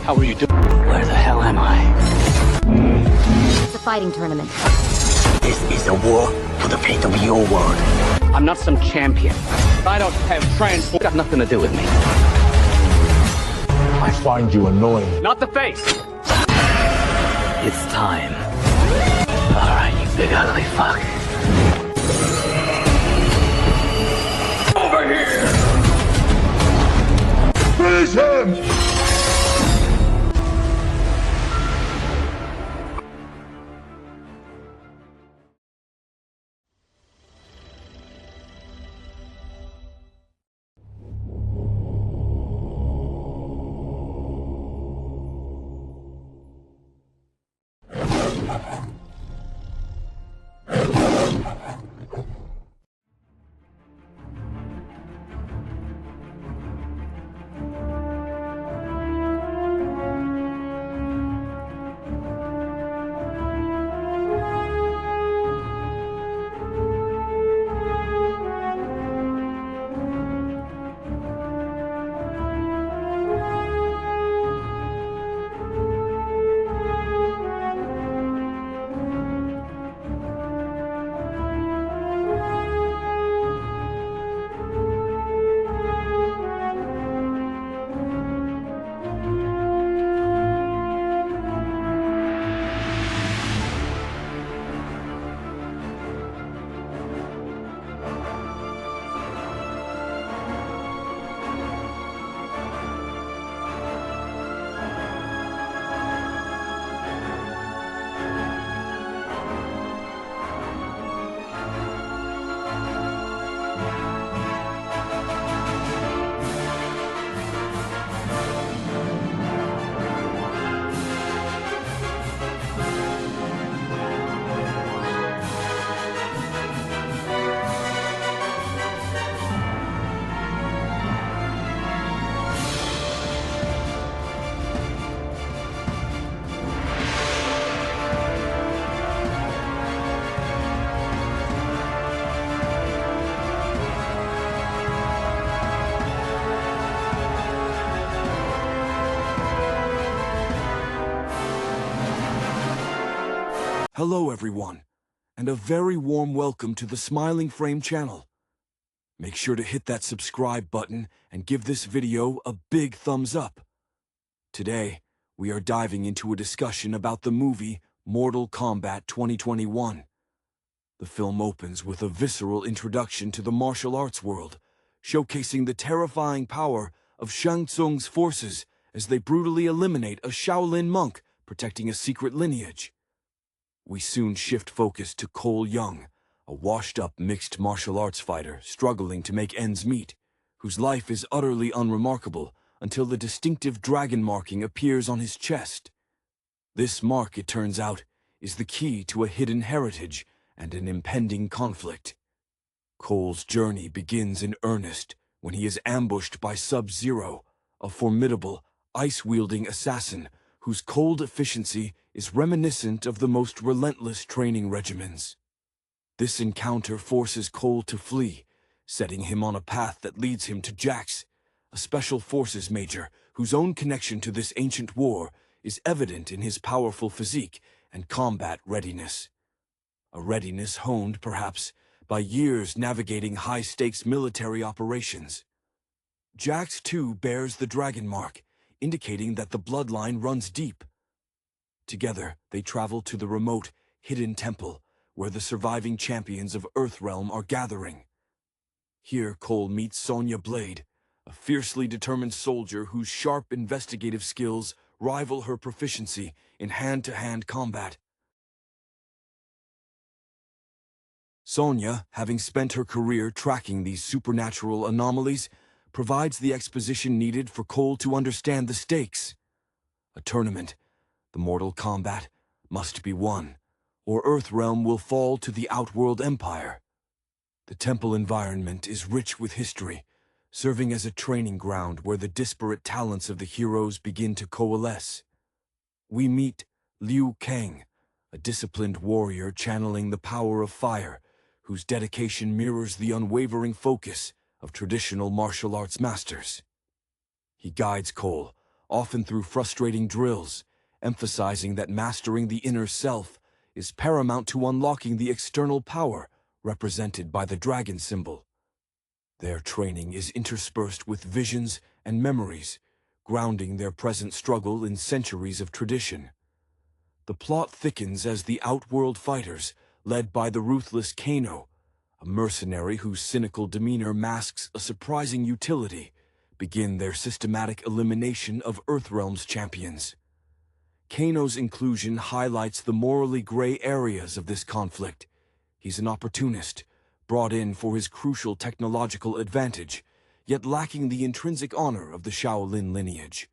How are you doing? Where the hell am I? It's a fighting tournament. This is a war for the fate of your world. I'm not some champion. I don't have transport. Got nothing to do with me. I find you annoying. Not the face! It's time. Alright, you big ugly fuck. Over here! Finish him! Hello everyone, and a very warm welcome to the Smiling Frame channel. Make sure to hit that subscribe button and give this video a big thumbs up. Today, we are diving into a discussion about the movie Mortal Kombat 2021. The film opens with a visceral introduction to the martial arts world, showcasing the terrifying power of Shang Tsung's forces as they brutally eliminate a Shaolin monk protecting a secret lineage. We soon shift focus to Cole Young, a washed-up mixed martial arts fighter struggling to make ends meet, whose life is utterly unremarkable until the distinctive dragon marking appears on his chest. This mark, it turns out, is the key to a hidden heritage and an impending conflict. Cole's journey begins in earnest when he is ambushed by Sub-Zero, a formidable, ice-wielding assassin whose cold efficiency is reminiscent of the most relentless training regimens. This encounter forces Cole to flee, setting him on a path that leads him to Jax, a special forces major whose own connection to this ancient war is evident in his powerful physique and combat readiness. A readiness honed, perhaps, by years navigating high-stakes military operations. Jax, too, bears the dragon mark, indicating that the bloodline runs deep. Together, they travel to the remote, hidden temple where the surviving champions of Earthrealm are gathering. Here, Cole meets Sonya Blade, a fiercely determined soldier whose sharp investigative skills rival her proficiency in hand-to-hand combat. Sonya, having spent her career tracking these supernatural anomalies, provides the exposition needed for Cole to understand the stakes. A tournament, the Mortal Kombat, must be won, or Earthrealm will fall to the Outworld Empire. The temple environment is rich with history, serving as a training ground where the disparate talents of the heroes begin to coalesce. We meet Liu Kang, a disciplined warrior channeling the power of fire, whose dedication mirrors the unwavering focus of traditional martial arts masters. He guides Cole, often through frustrating drills, emphasizing that mastering the inner self is paramount to unlocking the external power represented by the dragon symbol. Their training is interspersed with visions and memories, grounding their present struggle in centuries of tradition. The plot thickens as the Outworld fighters, led by the ruthless Kano, a mercenary whose cynical demeanor masks a surprising utility, begin their systematic elimination of Earthrealm's champions. Kano's inclusion highlights the morally gray areas of this conflict. He's an opportunist, brought in for his crucial technological advantage, yet lacking the intrinsic honor of the Shaolin lineage.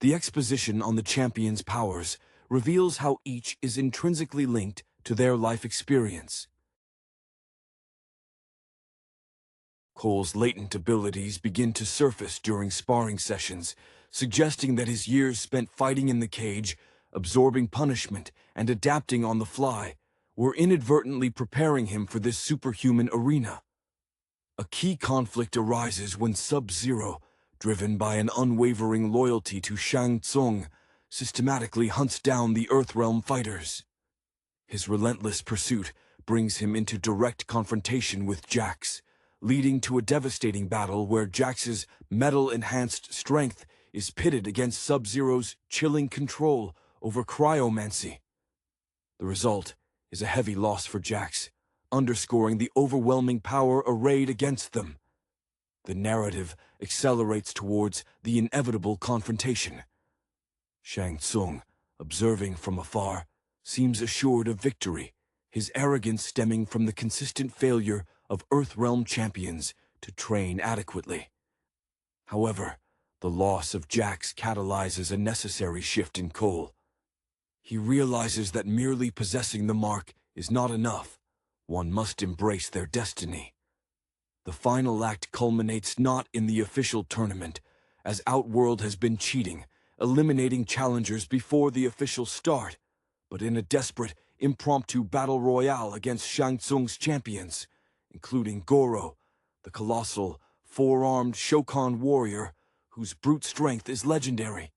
The exposition on the champion's powers reveals how each is intrinsically linked to their life experience. Cole's latent abilities begin to surface during sparring sessions, suggesting that his years spent fighting in the cage, absorbing punishment, and adapting on the fly were inadvertently preparing him for this superhuman arena. A key conflict arises when Sub-Zero, driven by an unwavering loyalty to Shang Tsung, systematically hunts down the Earthrealm fighters. His relentless pursuit brings him into direct confrontation with Jax, leading to a devastating battle where Jax's metal-enhanced strength is pitted against Sub-Zero's chilling control over cryomancy. The result is a heavy loss for Jax, underscoring the overwhelming power arrayed against them. The narrative accelerates towards the inevitable confrontation. Shang Tsung, observing from afar, seems assured of victory, his arrogance stemming from the consistent failure of Earthrealm champions to train adequately. However, the loss of Jax catalyzes a necessary shift in Cole. He realizes that merely possessing the mark is not enough. One must embrace their destiny. The final act culminates not in the official tournament, as Outworld has been cheating, eliminating challengers before the official start, but in a desperate, impromptu battle royale against Shang Tsung's champions, including Goro, the colossal, four-armed Shokan warrior whose brute strength is legendary.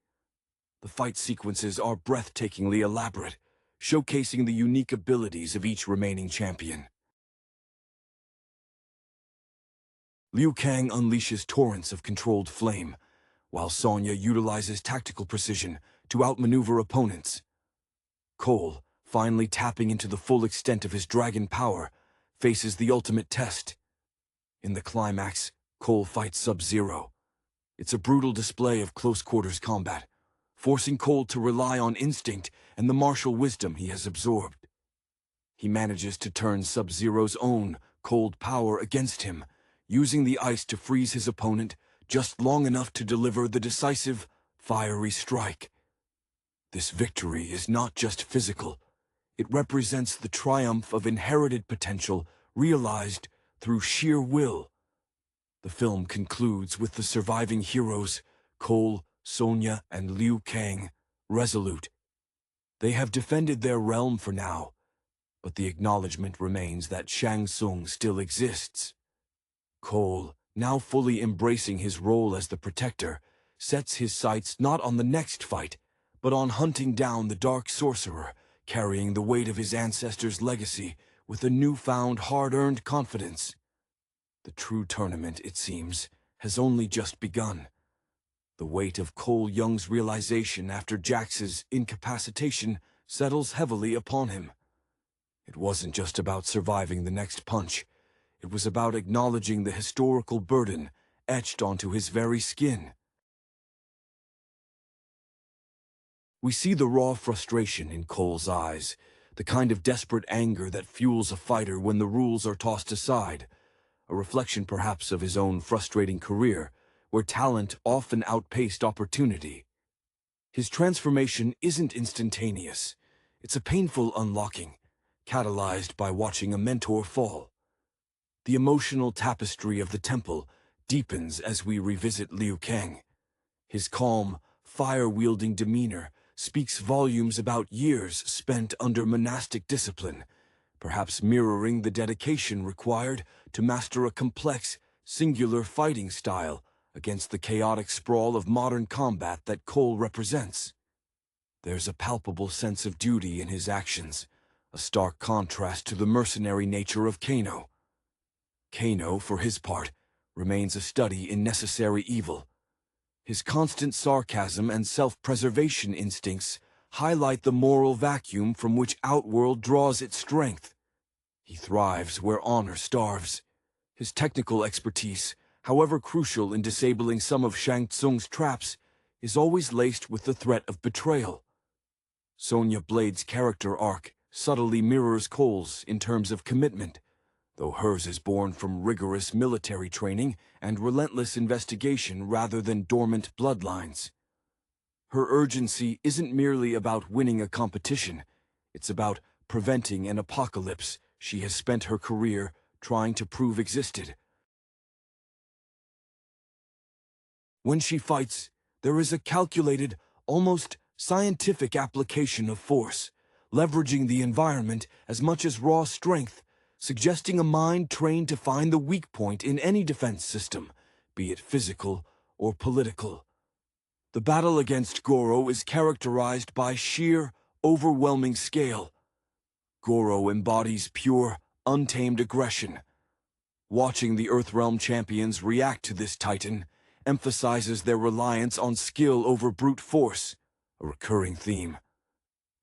The fight sequences are breathtakingly elaborate, showcasing the unique abilities of each remaining champion. Liu Kang unleashes torrents of controlled flame, while Sonya utilizes tactical precision to outmaneuver opponents. Cole, finally tapping into the full extent of his dragon power, faces the ultimate test. In the climax, Cole fights Sub-Zero. It's a brutal display of close-quarters combat, forcing Cole to rely on instinct and the martial wisdom he has absorbed. He manages to turn Sub-Zero's own cold power against him, using the ice to freeze his opponent just long enough to deliver the decisive, fiery strike. This victory is not just physical. It represents the triumph of inherited potential realized through sheer will. The film concludes with the surviving heroes, Cole, Sonya, and Liu Kang, resolute. They have defended their realm for now, but the acknowledgement remains that Shang Tsung still exists. Cole, now fully embracing his role as the protector, sets his sights not on the next fight, but on hunting down the Dark Sorcerer, carrying the weight of his ancestors' legacy with a newfound hard-earned confidence. The true tournament, it seems, has only just begun. The weight of Cole Young's realization after Jax's incapacitation settles heavily upon him. It wasn't just about surviving the next punch. It was about acknowledging the historical burden etched onto his very skin. We see the raw frustration in Cole's eyes, the kind of desperate anger that fuels a fighter when the rules are tossed aside, a reflection perhaps of his own frustrating career, where talent often outpaced opportunity. His transformation isn't instantaneous. It's a painful unlocking, catalyzed by watching a mentor fall. The emotional tapestry of the temple deepens as we revisit Liu Kang. His calm, fire-wielding demeanor speaks volumes about years spent under monastic discipline, perhaps mirroring the dedication required to master a complex, singular fighting style against the chaotic sprawl of modern combat that Cole represents. There's a palpable sense of duty in his actions, a stark contrast to the mercenary nature of Kano. Kano, for his part, remains a study in necessary evil. His constant sarcasm and self-preservation instincts highlight the moral vacuum from which Outworld draws its strength. He thrives where honor starves. His technical expertise, however crucial in disabling some of Shang Tsung's traps, is always laced with the threat of betrayal. Sonya Blade's character arc subtly mirrors Cole's in terms of commitment, though hers is born from rigorous military training and relentless investigation rather than dormant bloodlines. Her urgency isn't merely about winning a competition, it's about preventing an apocalypse she has spent her career trying to prove existed. When she fights, there is a calculated, almost scientific application of force, leveraging the environment as much as raw strength, suggesting a mind trained to find the weak point in any defense system, be it physical or political. The battle against Goro is characterized by sheer, overwhelming scale. Goro embodies pure, untamed aggression. Watching the Earthrealm champions react to this titan emphasizes their reliance on skill over brute force, a recurring theme.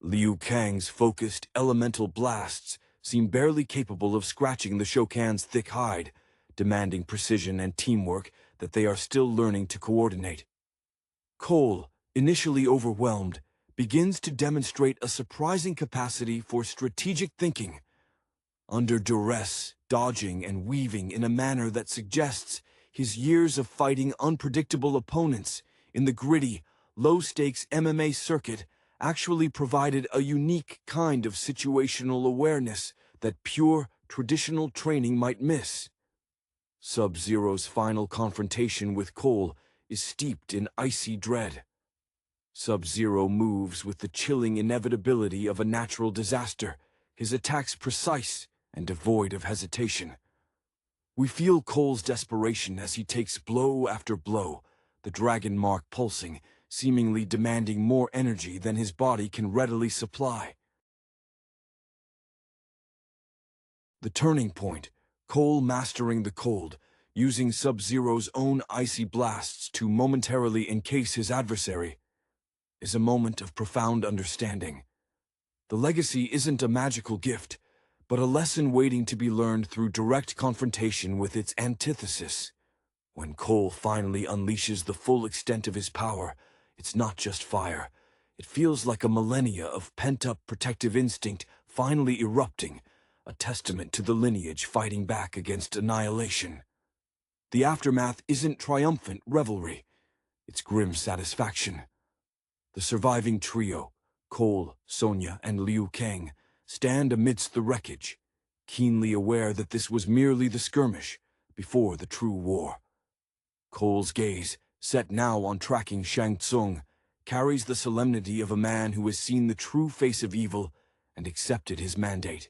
Liu Kang's focused elemental blasts seem barely capable of scratching the Shokan's thick hide, demanding precision and teamwork that they are still learning to coordinate. Cole, initially overwhelmed, begins to demonstrate a surprising capacity for strategic thinking. Under duress, dodging and weaving in a manner that suggests his years of fighting unpredictable opponents in the gritty, low-stakes MMA circuit actually provided a unique kind of situational awareness that pure, traditional training might miss. Sub-Zero's final confrontation with Cole is steeped in icy dread. Sub-Zero moves with the chilling inevitability of a natural disaster, his attacks precise and devoid of hesitation. We feel Cole's desperation as he takes blow after blow, the dragon mark pulsing, seemingly demanding more energy than his body can readily supply. The turning point, Cole mastering the cold, using Sub-Zero's own icy blasts to momentarily encase his adversary, is a moment of profound understanding. The legacy isn't a magical gift, but a lesson waiting to be learned through direct confrontation with its antithesis. When Cole finally unleashes the full extent of his power, it's not just fire. It feels like a millennia of pent-up protective instinct finally erupting, a testament to the lineage fighting back against annihilation. The aftermath isn't triumphant revelry, it's grim satisfaction. The surviving trio, Cole, Sonya, and Liu Kang, stand amidst the wreckage, keenly aware that this was merely the skirmish before the true war. Cole's gaze, set now on tracking Shang Tsung, carries the solemnity of a man who has seen the true face of evil and accepted his mandate.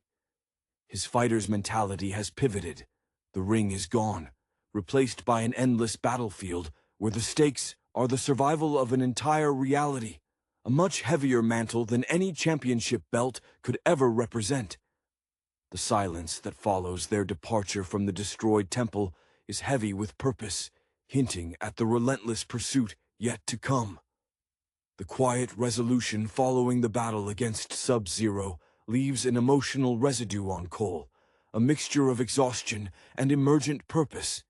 His fighter's mentality has pivoted. The ring is gone, replaced by an endless battlefield where the stakes are the survival of an entire reality, a much heavier mantle than any championship belt could ever represent. The silence that follows their departure from the destroyed temple is heavy with purpose, hinting at the relentless pursuit yet to come. The quiet resolution following the battle against Sub-Zero leaves an emotional residue on Cole, a mixture of exhaustion and emergent purpose.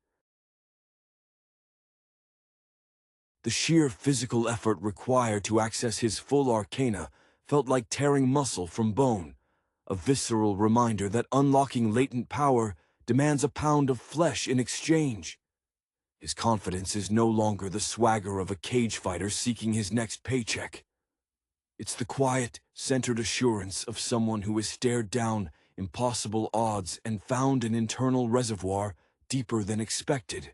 The sheer physical effort required to access his full arcana felt like tearing muscle from bone, a visceral reminder that unlocking latent power demands a pound of flesh in exchange. His confidence is no longer the swagger of a cage fighter seeking his next paycheck. It's the quiet, centered assurance of someone who has stared down impossible odds and found an internal reservoir deeper than expected.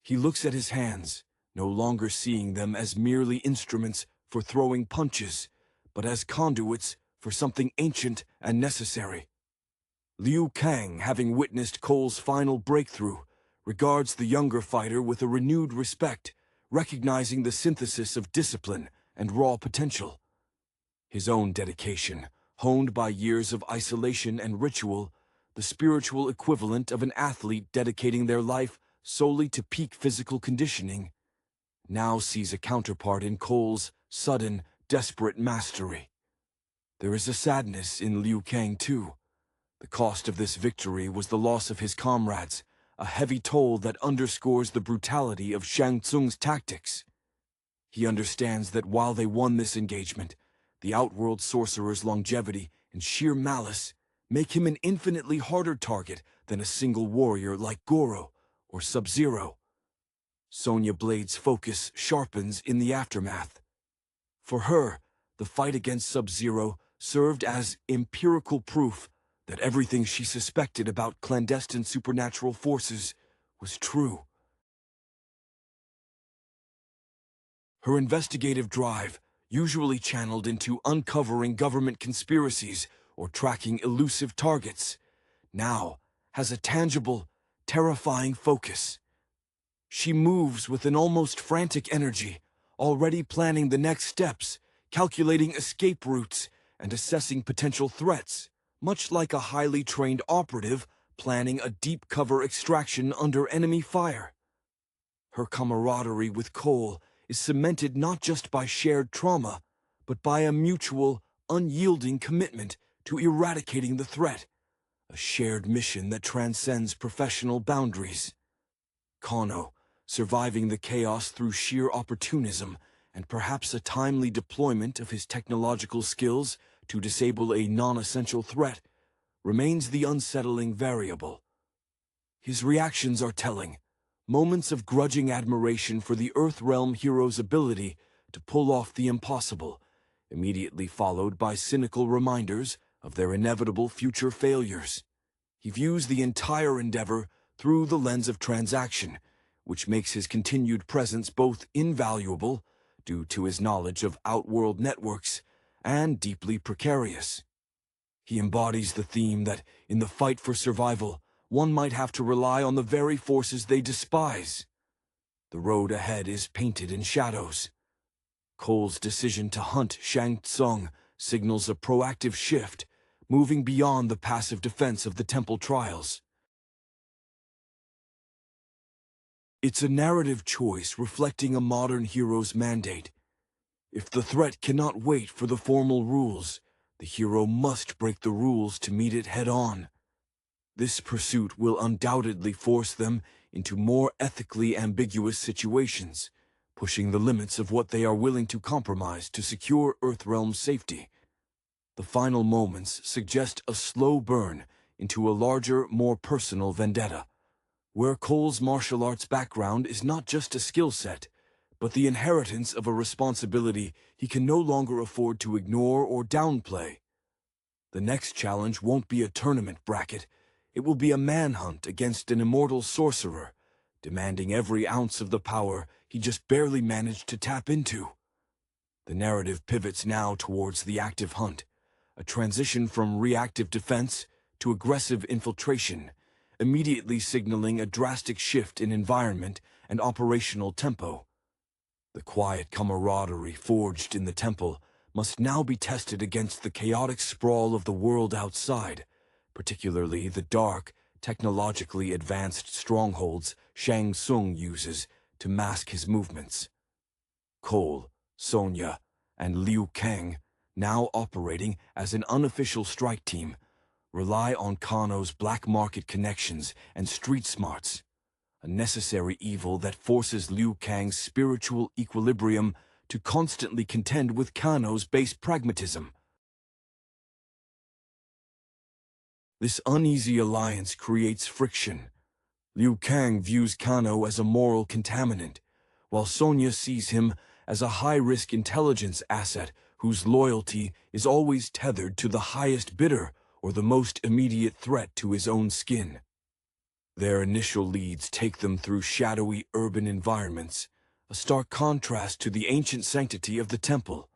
He looks at his hands, no longer seeing them as merely instruments for throwing punches, but as conduits for something ancient and necessary. Liu Kang, having witnessed Cole's final breakthrough, regards the younger fighter with a renewed respect, recognizing the synthesis of discipline and raw potential. His own dedication, honed by years of isolation and ritual, the spiritual equivalent of an athlete dedicating their life solely to peak physical conditioning, now sees a counterpart in Cole's sudden, desperate mastery. There is a sadness in Liu Kang too. The cost of this victory was the loss of his comrades, a heavy toll that underscores the brutality of Shang Tsung's tactics. He understands that while they won this engagement, the Outworld Sorcerer's longevity and sheer malice make him an infinitely harder target than a single warrior like Goro or Sub-Zero. Sonya Blade's focus sharpens in the aftermath. For her, the fight against Sub-Zero served as empirical proof that everything she suspected about clandestine supernatural forces was true. Her investigative drive, usually channeled into uncovering government conspiracies or tracking elusive targets, now has a tangible, terrifying focus. She moves with an almost frantic energy, already planning the next steps, calculating escape routes, and assessing potential threats, much like a highly trained operative planning a deep cover extraction under enemy fire. Her camaraderie with Cole is cemented not just by shared trauma, but by a mutual, unyielding commitment to eradicating the threat, a shared mission that transcends professional boundaries. Kano, surviving the chaos through sheer opportunism and perhaps a timely deployment of his technological skills to disable a non-essential threat, remains the unsettling variable. His reactions are telling, moments of grudging admiration for the Earthrealm hero's ability to pull off the impossible, immediately followed by cynical reminders of their inevitable future failures. He views the entire endeavor through the lens of transaction, which makes his continued presence both invaluable, due to his knowledge of outworld networks, and deeply precarious. He embodies the theme that, in the fight for survival, one might have to rely on the very forces they despise. The road ahead is painted in shadows. Cole's decision to hunt Shang Tsung signals a proactive shift, moving beyond the passive defense of the temple trials. It's a narrative choice reflecting a modern hero's mandate. If the threat cannot wait for the formal rules, the hero must break the rules to meet it head-on. This pursuit will undoubtedly force them into more ethically ambiguous situations, pushing the limits of what they are willing to compromise to secure Earthrealm's safety. The final moments suggest a slow burn into a larger, more personal vendetta, where Cole's martial arts background is not just a skill set, but the inheritance of a responsibility he can no longer afford to ignore or downplay. The next challenge won't be a tournament bracket. It will be a manhunt against an immortal sorcerer, demanding every ounce of the power he just barely managed to tap into. The narrative pivots now towards the active hunt, a transition from reactive defense to aggressive infiltration, immediately signaling a drastic shift in environment and operational tempo. The quiet camaraderie forged in the temple must now be tested against the chaotic sprawl of the world outside, particularly the dark, technologically advanced strongholds Shang Tsung uses to mask his movements. Cole, Sonya, and Liu Kang, now operating as an unofficial strike team, rely on Kano's black market connections and street smarts, a necessary evil that forces Liu Kang's spiritual equilibrium to constantly contend with Kano's base pragmatism. This uneasy alliance creates friction. Liu Kang views Kano as a moral contaminant, while Sonya sees him as a high-risk intelligence asset whose loyalty is always tethered to the highest bidder or the most immediate threat to his own skin. Their initial leads take them through shadowy urban environments, a stark contrast to the ancient sanctity of the temple.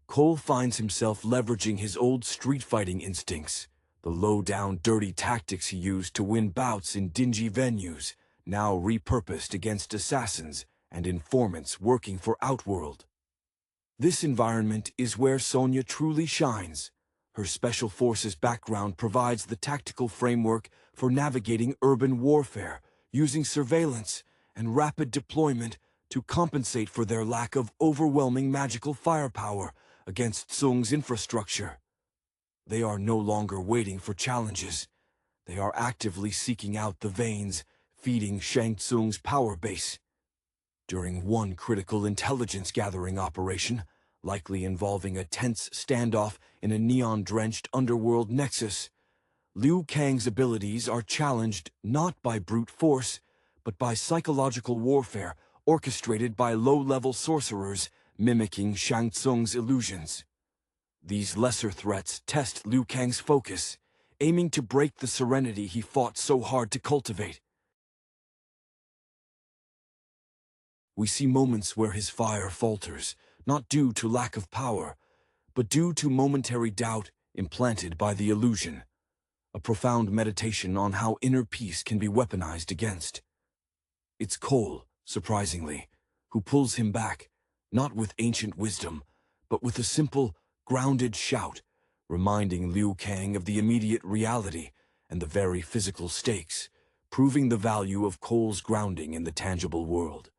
Cole finds himself leveraging his old street-fighting instincts, the low-down, dirty tactics he used to win bouts in dingy venues, now repurposed against assassins and informants working for Outworld. This environment is where Sonya truly shines. Her Special Forces background provides the tactical framework for navigating urban warfare, using surveillance and rapid deployment to compensate for their lack of overwhelming magical firepower against Tsung's infrastructure. They are no longer waiting for challenges. They are actively seeking out the veins feeding Shang Tsung's power base. During one critical intelligence-gathering operation, likely involving a tense standoff in a neon-drenched underworld nexus, Liu Kang's abilities are challenged not by brute force, but by psychological warfare orchestrated by low-level sorcerers mimicking Shang Tsung's illusions. These lesser threats test Liu Kang's focus, aiming to break the serenity he fought so hard to cultivate. We see moments where his fire falters, not due to lack of power, but due to momentary doubt implanted by the illusion. A profound meditation on how inner peace can be weaponized against. It's Cole, surprisingly, who pulls him back, not with ancient wisdom, but with a simple, grounded shout, reminding Liu Kang of the immediate reality and the very physical stakes, proving the value of Cole's grounding in the tangible world.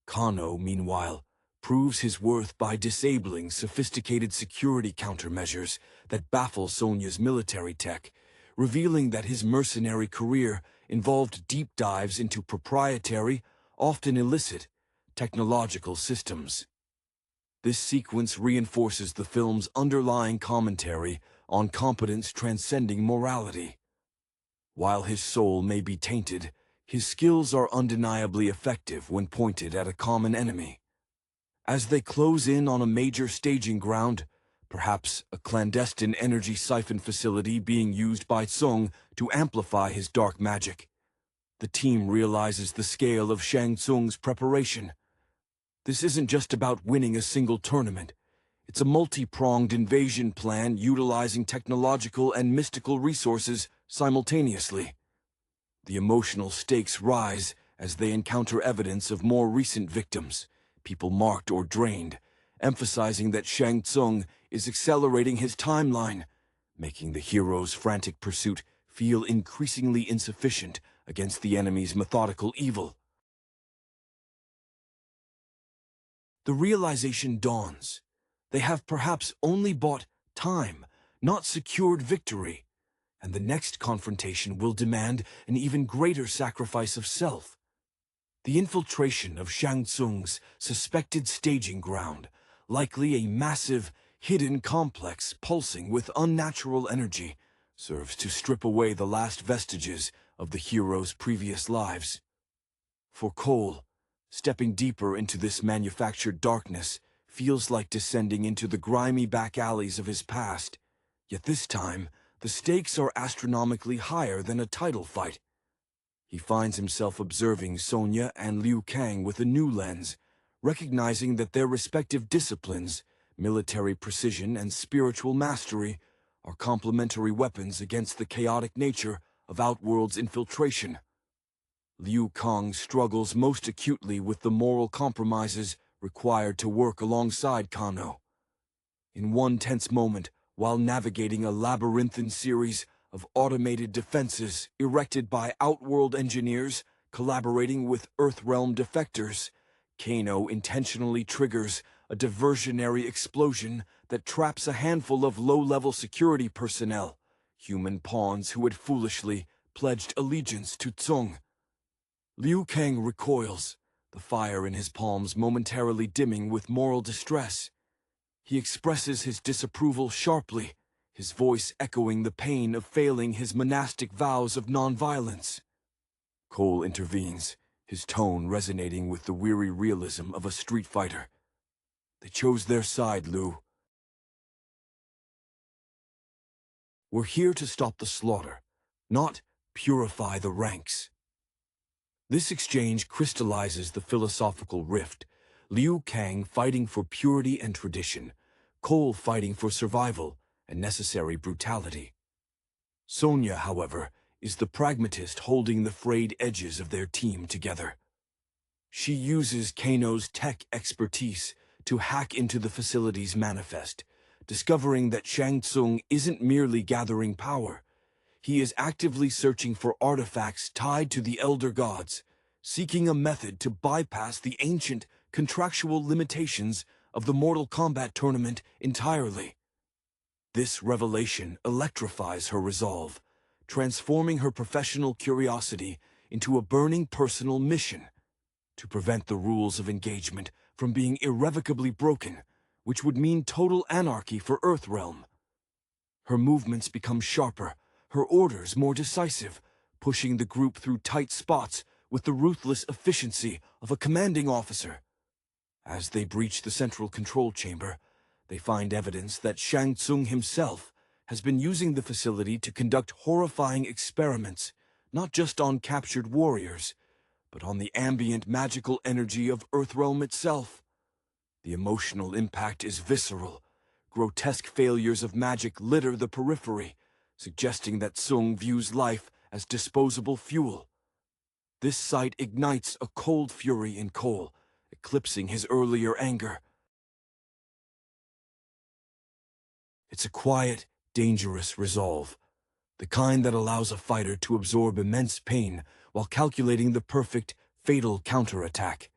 Kano, meanwhile, proves his worth by disabling sophisticated security countermeasures that baffle Sonya's military tech, revealing that his mercenary career involved deep dives into proprietary, often illicit, technological systems. This sequence reinforces the film's underlying commentary on competence transcending morality. While his soul may be tainted, his skills are undeniably effective when pointed at a common enemy. As they close in on a major staging ground, perhaps a clandestine energy siphon facility being used by Tsung to amplify his dark magic, the team realizes the scale of Shang Tsung's preparation. This isn't just about winning a single tournament. It's a multi-pronged invasion plan utilizing technological and mystical resources simultaneously. The emotional stakes rise as they encounter evidence of more recent victims, people marked or drained, emphasizing that Shang Tsung is accelerating his timeline, making the hero's frantic pursuit feel increasingly insufficient against the enemy's methodical evil. The realization dawns. They have perhaps only bought time, not secured victory, and the next confrontation will demand an even greater sacrifice of self. The infiltration of Shang Tsung's suspected staging ground, likely a massive, hidden complex pulsing with unnatural energy, serves to strip away the last vestiges of the hero's previous lives. For Cole, stepping deeper into this manufactured darkness feels like descending into the grimy back alleys of his past, yet this time, the stakes are astronomically higher than a title fight. He finds himself observing Sonya and Liu Kang with a new lens, recognizing that their respective disciplines, military precision and spiritual mastery, are complementary weapons against the chaotic nature of Outworld's infiltration. Liu Kang struggles most acutely with the moral compromises required to work alongside Kano. In one tense moment, while navigating a labyrinthine series of automated defenses erected by Outworld engineers collaborating with Earthrealm defectors, Kano intentionally triggers a diversionary explosion that traps a handful of low-level security personnel, human pawns who had foolishly pledged allegiance to Tsung. Liu Kang recoils, the fire in his palms momentarily dimming with moral distress. He expresses his disapproval sharply, his voice echoing the pain of failing his monastic vows of nonviolence. Cole intervenes, his tone resonating with the weary realism of a street fighter. They chose their side, Liu. We're here to stop the slaughter, not purify the ranks. This exchange crystallizes the philosophical rift, Liu Kang fighting for purity and tradition, Cole fighting for survival and necessary brutality. Sonya, however, is the pragmatist holding the frayed edges of their team together. She uses Kano's tech expertise to hack into the facility's manifest, discovering that Shang Tsung isn't merely gathering power. He is actively searching for artifacts tied to the Elder Gods, seeking a method to bypass the ancient contractual limitations of the Mortal Kombat tournament entirely. This revelation electrifies her resolve, transforming her professional curiosity into a burning personal mission to prevent the rules of engagement from being irrevocably broken, which would mean total anarchy for Earthrealm. Her movements become sharper, her orders more decisive, pushing the group through tight spots with the ruthless efficiency of a commanding officer. As they breach the central control chamber, they find evidence that Shang Tsung himself has been using the facility to conduct horrifying experiments, not just on captured warriors, but on the ambient magical energy of Earthrealm itself. The emotional impact is visceral. Grotesque failures of magic litter the periphery, suggesting that Tsung views life as disposable fuel. This sight ignites a cold fury in Cole, eclipsing his earlier anger. It's a quiet, dangerous resolve, the kind that allows a fighter to absorb immense pain while calculating the perfect, fatal counterattack.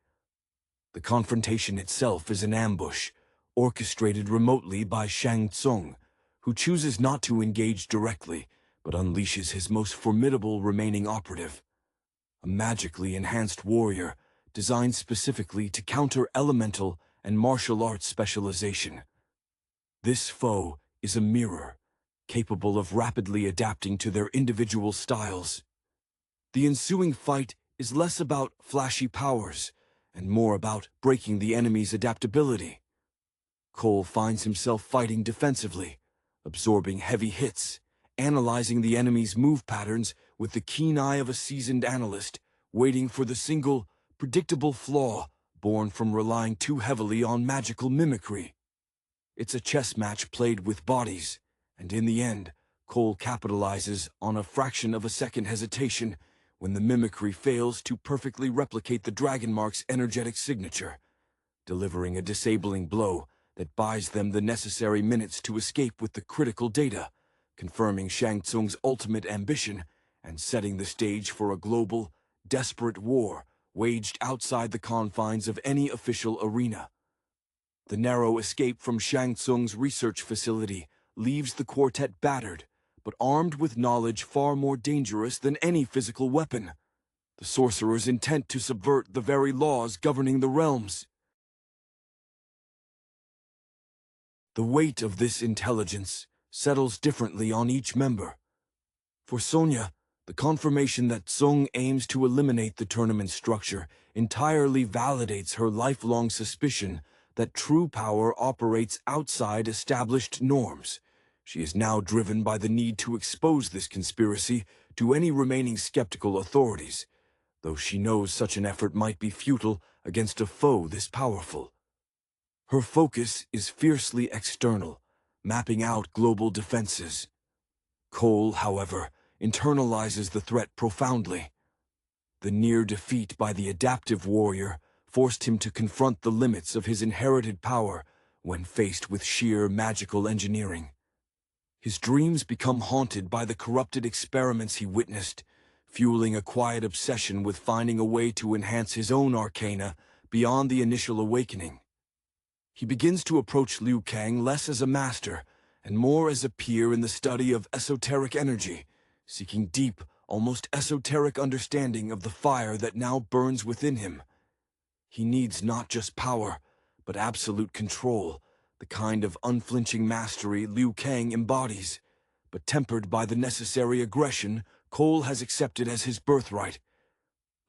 The confrontation itself is an ambush, orchestrated remotely by Shang Tsung, who chooses not to engage directly, but unleashes his most formidable remaining operative. A magically enhanced warrior, designed specifically to counter elemental and martial arts specialization. This foe is a mirror, capable of rapidly adapting to their individual styles. The ensuing fight is less about flashy powers, and more about breaking the enemy's adaptability. Cole finds himself fighting defensively, absorbing heavy hits, analyzing the enemy's move patterns with the keen eye of a seasoned analyst, waiting for the single, predictable flaw born from relying too heavily on magical mimicry. It's a chess match played with bodies, and in the end, Cole capitalizes on a fraction of a second hesitation when the mimicry fails to perfectly replicate the Dragon Mark's energetic signature, delivering a disabling blow that buys them the necessary minutes to escape with the critical data, confirming Shang Tsung's ultimate ambition and setting the stage for a global, desperate war waged outside the confines of any official arena. The narrow escape from Shang Tsung's research facility leaves the quartet battered, but armed with knowledge far more dangerous than any physical weapon: the sorcerer's intent to subvert the very laws governing the realms. The weight of this intelligence settles differently on each member. For Sonya, the confirmation that Tsung aims to eliminate the tournament structure entirely validates her lifelong suspicion that true power operates outside established norms. She is now driven by the need to expose this conspiracy to any remaining skeptical authorities, though she knows such an effort might be futile against a foe this powerful. Her focus is fiercely external, mapping out global defenses. Cole, however, internalizes the threat profoundly. The near defeat by the adaptive warrior forced him to confront the limits of his inherited power when faced with sheer magical engineering. His dreams become haunted by the corrupted experiments he witnessed, fueling a quiet obsession with finding a way to enhance his own arcana beyond the initial awakening. He begins to approach Liu Kang less as a master and more as a peer in the study of esoteric energy, seeking deep, almost esoteric understanding of the fire that now burns within him. He needs not just power, but absolute control, the kind of unflinching mastery Liu Kang embodies, but tempered by the necessary aggression Cole has accepted as his birthright.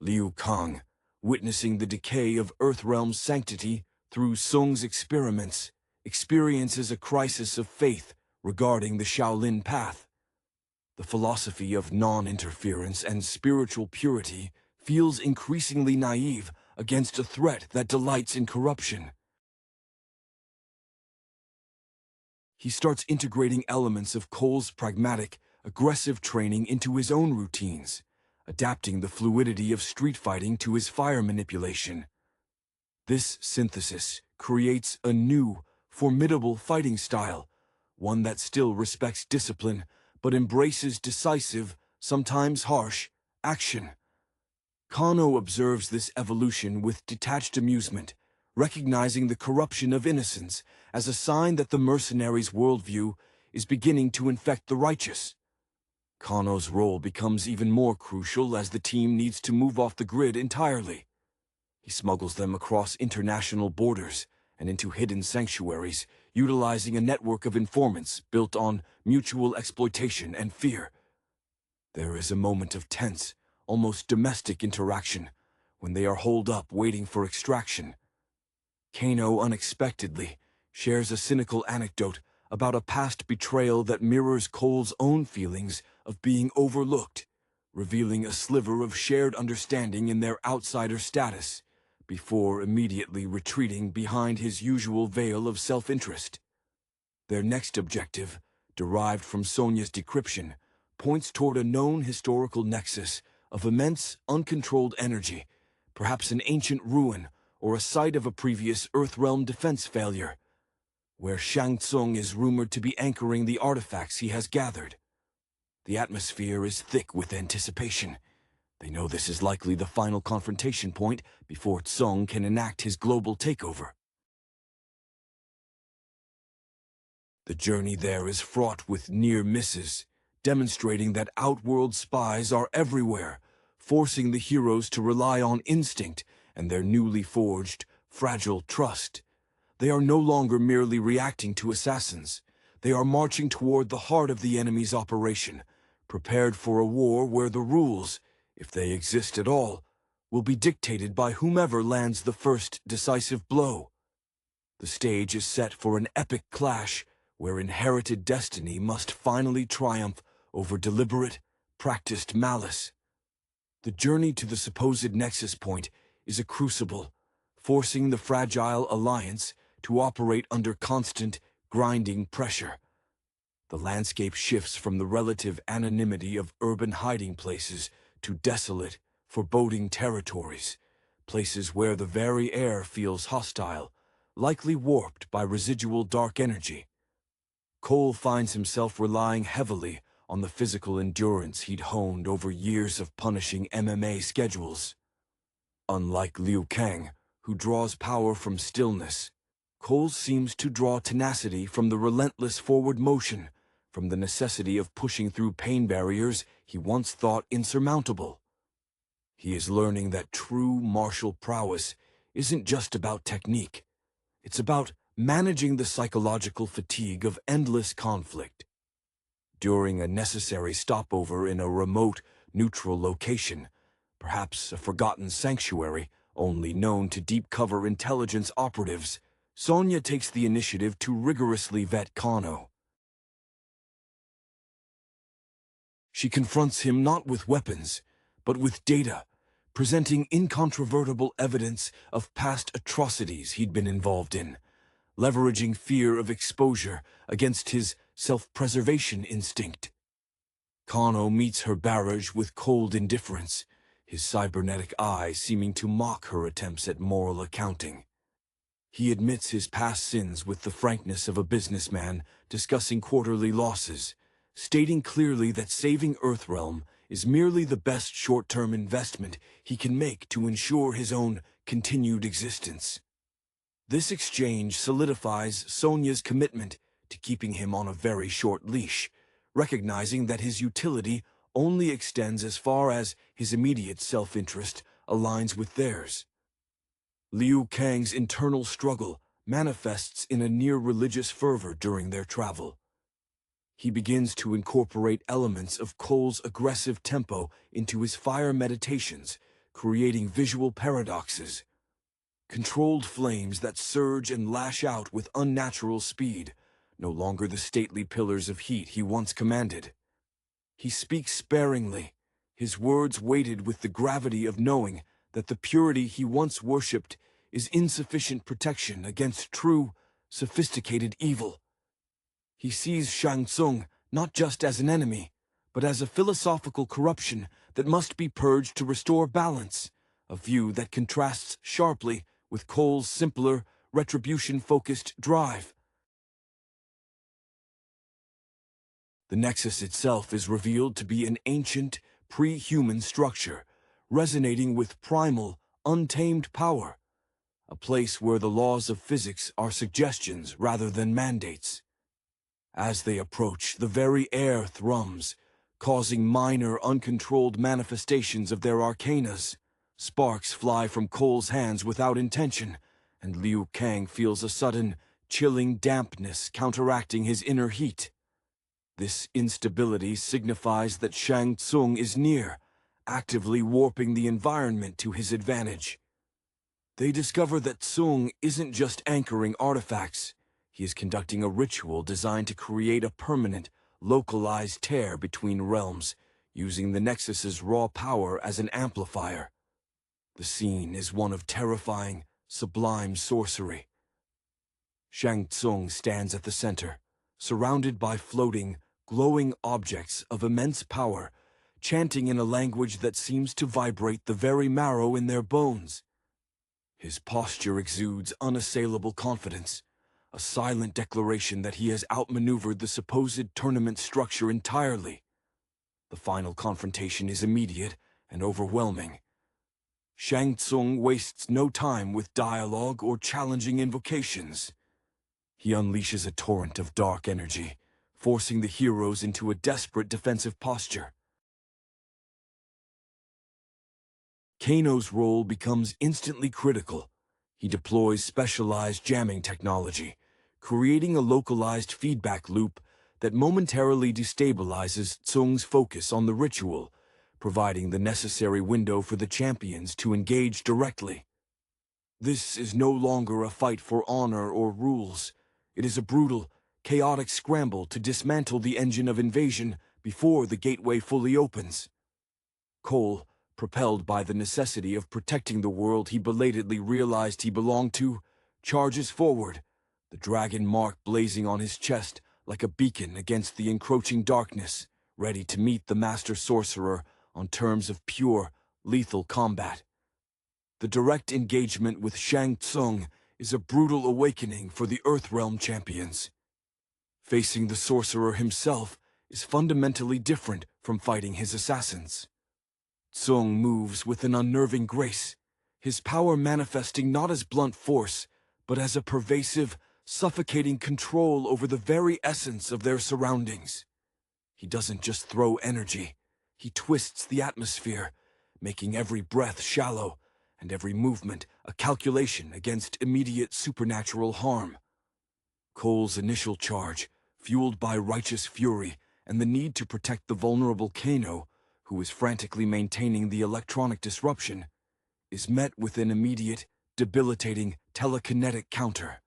Liu Kang, witnessing the decay of Earthrealm's sanctity through Tsung's experiments, experiences a crisis of faith regarding the Shaolin path. The philosophy of non-interference and spiritual purity feels increasingly naive against a threat that delights in corruption. He starts integrating elements of Cole's pragmatic, aggressive training into his own routines, adapting the fluidity of street fighting to his fire manipulation. This synthesis creates a new, formidable fighting style, one that still respects discipline but embraces decisive, sometimes harsh, action. Kano observes this evolution with detached amusement, recognizing the corruption of innocence as a sign that the mercenary's worldview is beginning to infect the righteous. Kano's role becomes even more crucial as the team needs to move off the grid entirely. He smuggles them across international borders and into hidden sanctuaries, utilizing a network of informants built on mutual exploitation and fear. There is a moment of tense, almost domestic interaction when they are holed up waiting for extraction. Kano unexpectedly shares a cynical anecdote about a past betrayal that mirrors Cole's own feelings of being overlooked, revealing a sliver of shared understanding in their outsider status, before immediately retreating behind his usual veil of self-interest. Their next objective, derived from Sonya's decryption, points toward a known historical nexus of immense, uncontrolled energy, perhaps an ancient ruin or a site of a previous Earthrealm defense failure, where Shang Tsung is rumored to be anchoring the artifacts he has gathered. The atmosphere is thick with anticipation. They know this is likely the final confrontation point before Tsung can enact his global takeover. The journey there is fraught with near misses, demonstrating that outworld spies are everywhere, forcing the heroes to rely on instinct and their newly forged, fragile trust. They are no longer merely reacting to assassins. They are marching toward the heart of the enemy's operation, prepared for a war where the rules, if they exist at all, will be dictated by whomever lands the first decisive blow. The stage is set for an epic clash where inherited destiny must finally triumph over deliberate, practiced malice. The journey to the supposed nexus point is a crucible, forcing the fragile alliance to operate under constant, grinding pressure. The landscape shifts from the relative anonymity of urban hiding places to desolate, foreboding territories, places where the very air feels hostile, likely warped by residual dark energy. Cole finds himself relying heavily on the physical endurance he'd honed over years of punishing MMA schedules. Unlike Liu Kang, who draws power from stillness, Cole seems to draw tenacity from the relentless forward motion, from the necessity of pushing through pain barriers he once thought insurmountable. He is learning that true martial prowess isn't just about technique. It's about managing the psychological fatigue of endless conflict. During a necessary stopover in a remote, neutral location, perhaps a forgotten sanctuary only known to deep-cover intelligence operatives, Sonya takes the initiative to rigorously vet Kano. She confronts him not with weapons, but with data, presenting incontrovertible evidence of past atrocities he'd been involved in, leveraging fear of exposure against his self-preservation instinct. Kano meets her barrage with cold indifference, his cybernetic eye seeming to mock her attempts at moral accounting. He admits his past sins with the frankness of a businessman discussing quarterly losses, stating clearly that saving Earthrealm is merely the best short-term investment he can make to ensure his own continued existence. This exchange solidifies Sonya's commitment to keeping him on a very short leash, recognizing that his utility only extends as far as his immediate self-interest aligns with theirs. Liu Kang's internal struggle manifests in a near-religious fervor during their travel. He begins to incorporate elements of Cole's aggressive tempo into his fire meditations, creating visual paradoxes. Controlled flames that surge and lash out with unnatural speed, no longer the stately pillars of heat he once commanded. He speaks sparingly, his words weighted with the gravity of knowing that the purity he once worshipped is insufficient protection against true, sophisticated evil. He sees Shang Tsung not just as an enemy, but as a philosophical corruption that must be purged to restore balance, a view that contrasts sharply with Cole's simpler, retribution-focused drive. The Nexus itself is revealed to be an ancient, pre-human structure, resonating with primal, untamed power, a place where the laws of physics are suggestions rather than mandates. As they approach, the very air thrums, causing minor, uncontrolled manifestations of their arcanas. Sparks fly from Cole's hands without intention, and Liu Kang feels a sudden, chilling dampness counteracting his inner heat. This instability signifies that Shang Tsung is near, actively warping the environment to his advantage. They discover that Tsung isn't just anchoring artifacts. He is conducting a ritual designed to create a permanent, localized tear between realms, using the Nexus's raw power as an amplifier. The scene is one of terrifying, sublime sorcery. Shang Tsung stands at the center, surrounded by floating, glowing objects of immense power, chanting in a language that seems to vibrate the very marrow in their bones. His posture exudes unassailable confidence, a silent declaration that he has outmaneuvered the supposed tournament structure entirely. The final confrontation is immediate and overwhelming. Shang Tsung wastes no time with dialogue or challenging invocations. He unleashes a torrent of dark energy, forcing the heroes into a desperate defensive posture. Kano's role becomes instantly critical. He deploys specialized jamming technology, creating a localized feedback loop that momentarily destabilizes Tsung's focus on the ritual, providing the necessary window for the champions to engage directly. This is no longer a fight for honor or rules. It is a brutal, chaotic scramble to dismantle the engine of invasion before the gateway fully opens. Cole, propelled by the necessity of protecting the world he belatedly realized he belonged to, charges forward, the dragon mark blazing on his chest like a beacon against the encroaching darkness, ready to meet the master sorcerer on terms of pure, lethal combat. The direct engagement with Shang Tsung is a brutal awakening for the Earthrealm champions. Facing the sorcerer himself is fundamentally different from fighting his assassins. Tsung moves with an unnerving grace, his power manifesting not as blunt force, but as a pervasive, suffocating control over the very essence of their surroundings. He doesn't just throw energy, he twists the atmosphere, making every breath shallow and every movement a calculation against immediate supernatural harm. Cole's initial charge, fueled by righteous fury and the need to protect the vulnerable Kano, who is frantically maintaining the electronic disruption, is met with an immediate, debilitating telekinetic counter.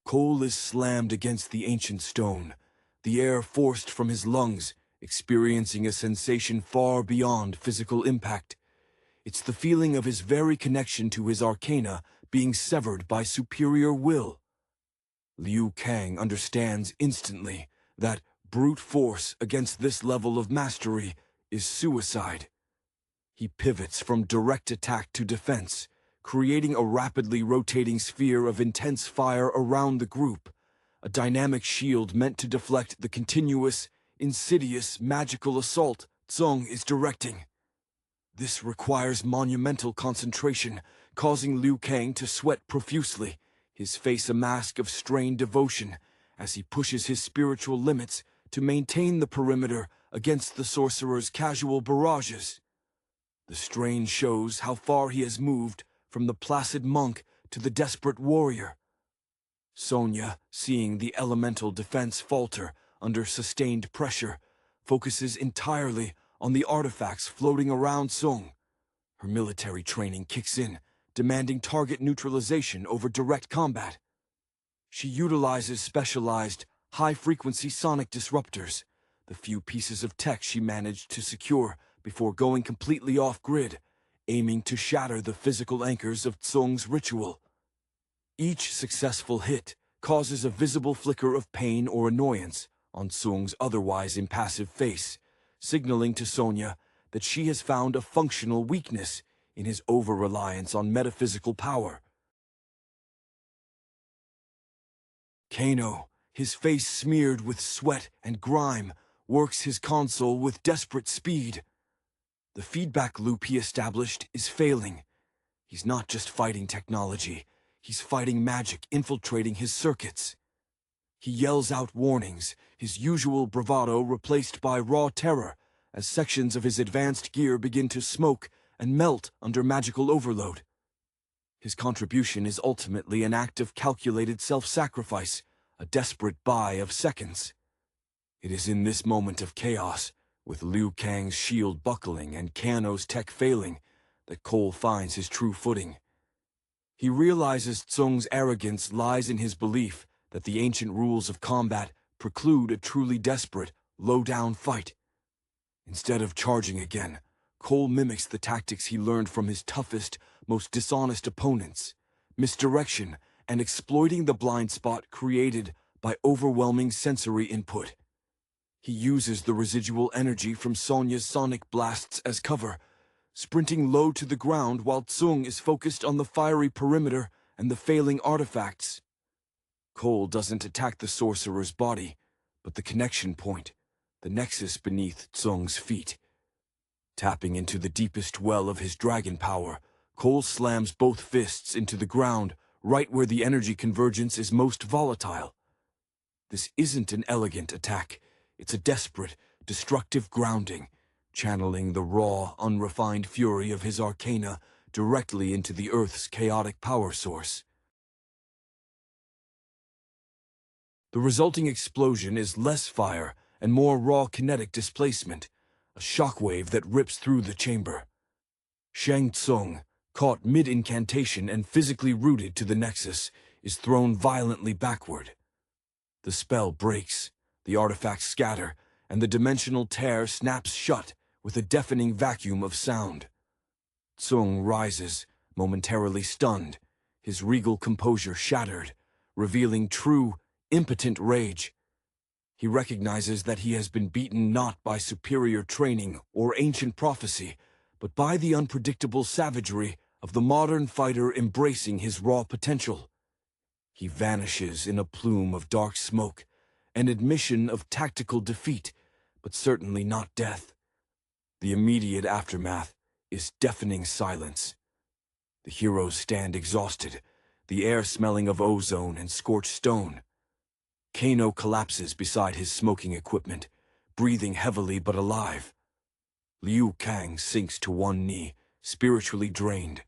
Cole is slammed against the ancient stone, the air forced from his lungs, experiencing a sensation far beyond physical impact. It's the feeling of his very connection to his arcana being severed by superior will. Liu Kang understands instantly that brute force against this level of mastery is suicide. He pivots from direct attack to defense, creating a rapidly rotating sphere of intense fire around the group, a dynamic shield meant to deflect the continuous, insidious, magical assault Tsung is directing. This requires monumental concentration, causing Liu Kang to sweat profusely, his face a mask of strained devotion, as he pushes his spiritual limits to maintain the perimeter against the sorcerer's casual barrages. The strain shows how far he has moved from the placid monk to the desperate warrior. Sonya, seeing the elemental defense falter under sustained pressure, focuses entirely on the artifacts floating around Tsung. Her military training kicks in, demanding target neutralization over direct combat. She utilizes specialized, high-frequency sonic disruptors, the few pieces of tech she managed to secure before going completely off-grid, aiming to shatter the physical anchors of Tsung's ritual. Each successful hit causes a visible flicker of pain or annoyance, on Tsung's otherwise impassive face, signaling to Sonya that she has found a functional weakness in his over-reliance on metaphysical power. Kano, his face smeared with sweat and grime, works his console with desperate speed. The feedback loop he established is failing. He's not just fighting technology, he's fighting magic infiltrating his circuits. He yells out warnings, his usual bravado replaced by raw terror, as sections of his advanced gear begin to smoke and melt under magical overload. His contribution is ultimately an act of calculated self-sacrifice, a desperate buy of seconds. It is in this moment of chaos, with Liu Kang's shield buckling and Kano's tech failing, that Cole finds his true footing. He realizes Tsung's arrogance lies in his belief that the ancient rules of combat preclude a truly desperate, low-down fight. Instead of charging again, Cole mimics the tactics he learned from his toughest, most dishonest opponents: misdirection and exploiting the blind spot created by overwhelming sensory input. He uses the residual energy from Sonya's sonic blasts as cover, sprinting low to the ground while Tsung is focused on the fiery perimeter and the failing artifacts. Cole doesn't attack the sorcerer's body, but the connection point, the nexus beneath Tsung's feet. Tapping into the deepest well of his dragon power, Cole slams both fists into the ground, right where the energy convergence is most volatile. This isn't an elegant attack, it's a desperate, destructive grounding, channeling the raw, unrefined fury of his arcana directly into the Earth's chaotic power source. The resulting explosion is less fire and more raw kinetic displacement, a shockwave that rips through the chamber. Shang Tsung, caught mid-incantation and physically rooted to the nexus, is thrown violently backward. The spell breaks, the artifacts scatter, and the dimensional tear snaps shut with a deafening vacuum of sound. Tsung rises, momentarily stunned, his regal composure shattered, revealing true, impotent rage. He recognizes that he has been beaten not by superior training or ancient prophecy, but by the unpredictable savagery of the modern fighter embracing his raw potential. He vanishes in a plume of dark smoke, an admission of tactical defeat, but certainly not death. The immediate aftermath is deafening silence. The heroes stand exhausted, the air smelling of ozone and scorched stone. Kano collapses beside his smoking equipment, breathing heavily but alive. Liu Kang sinks to one knee, spiritually drained.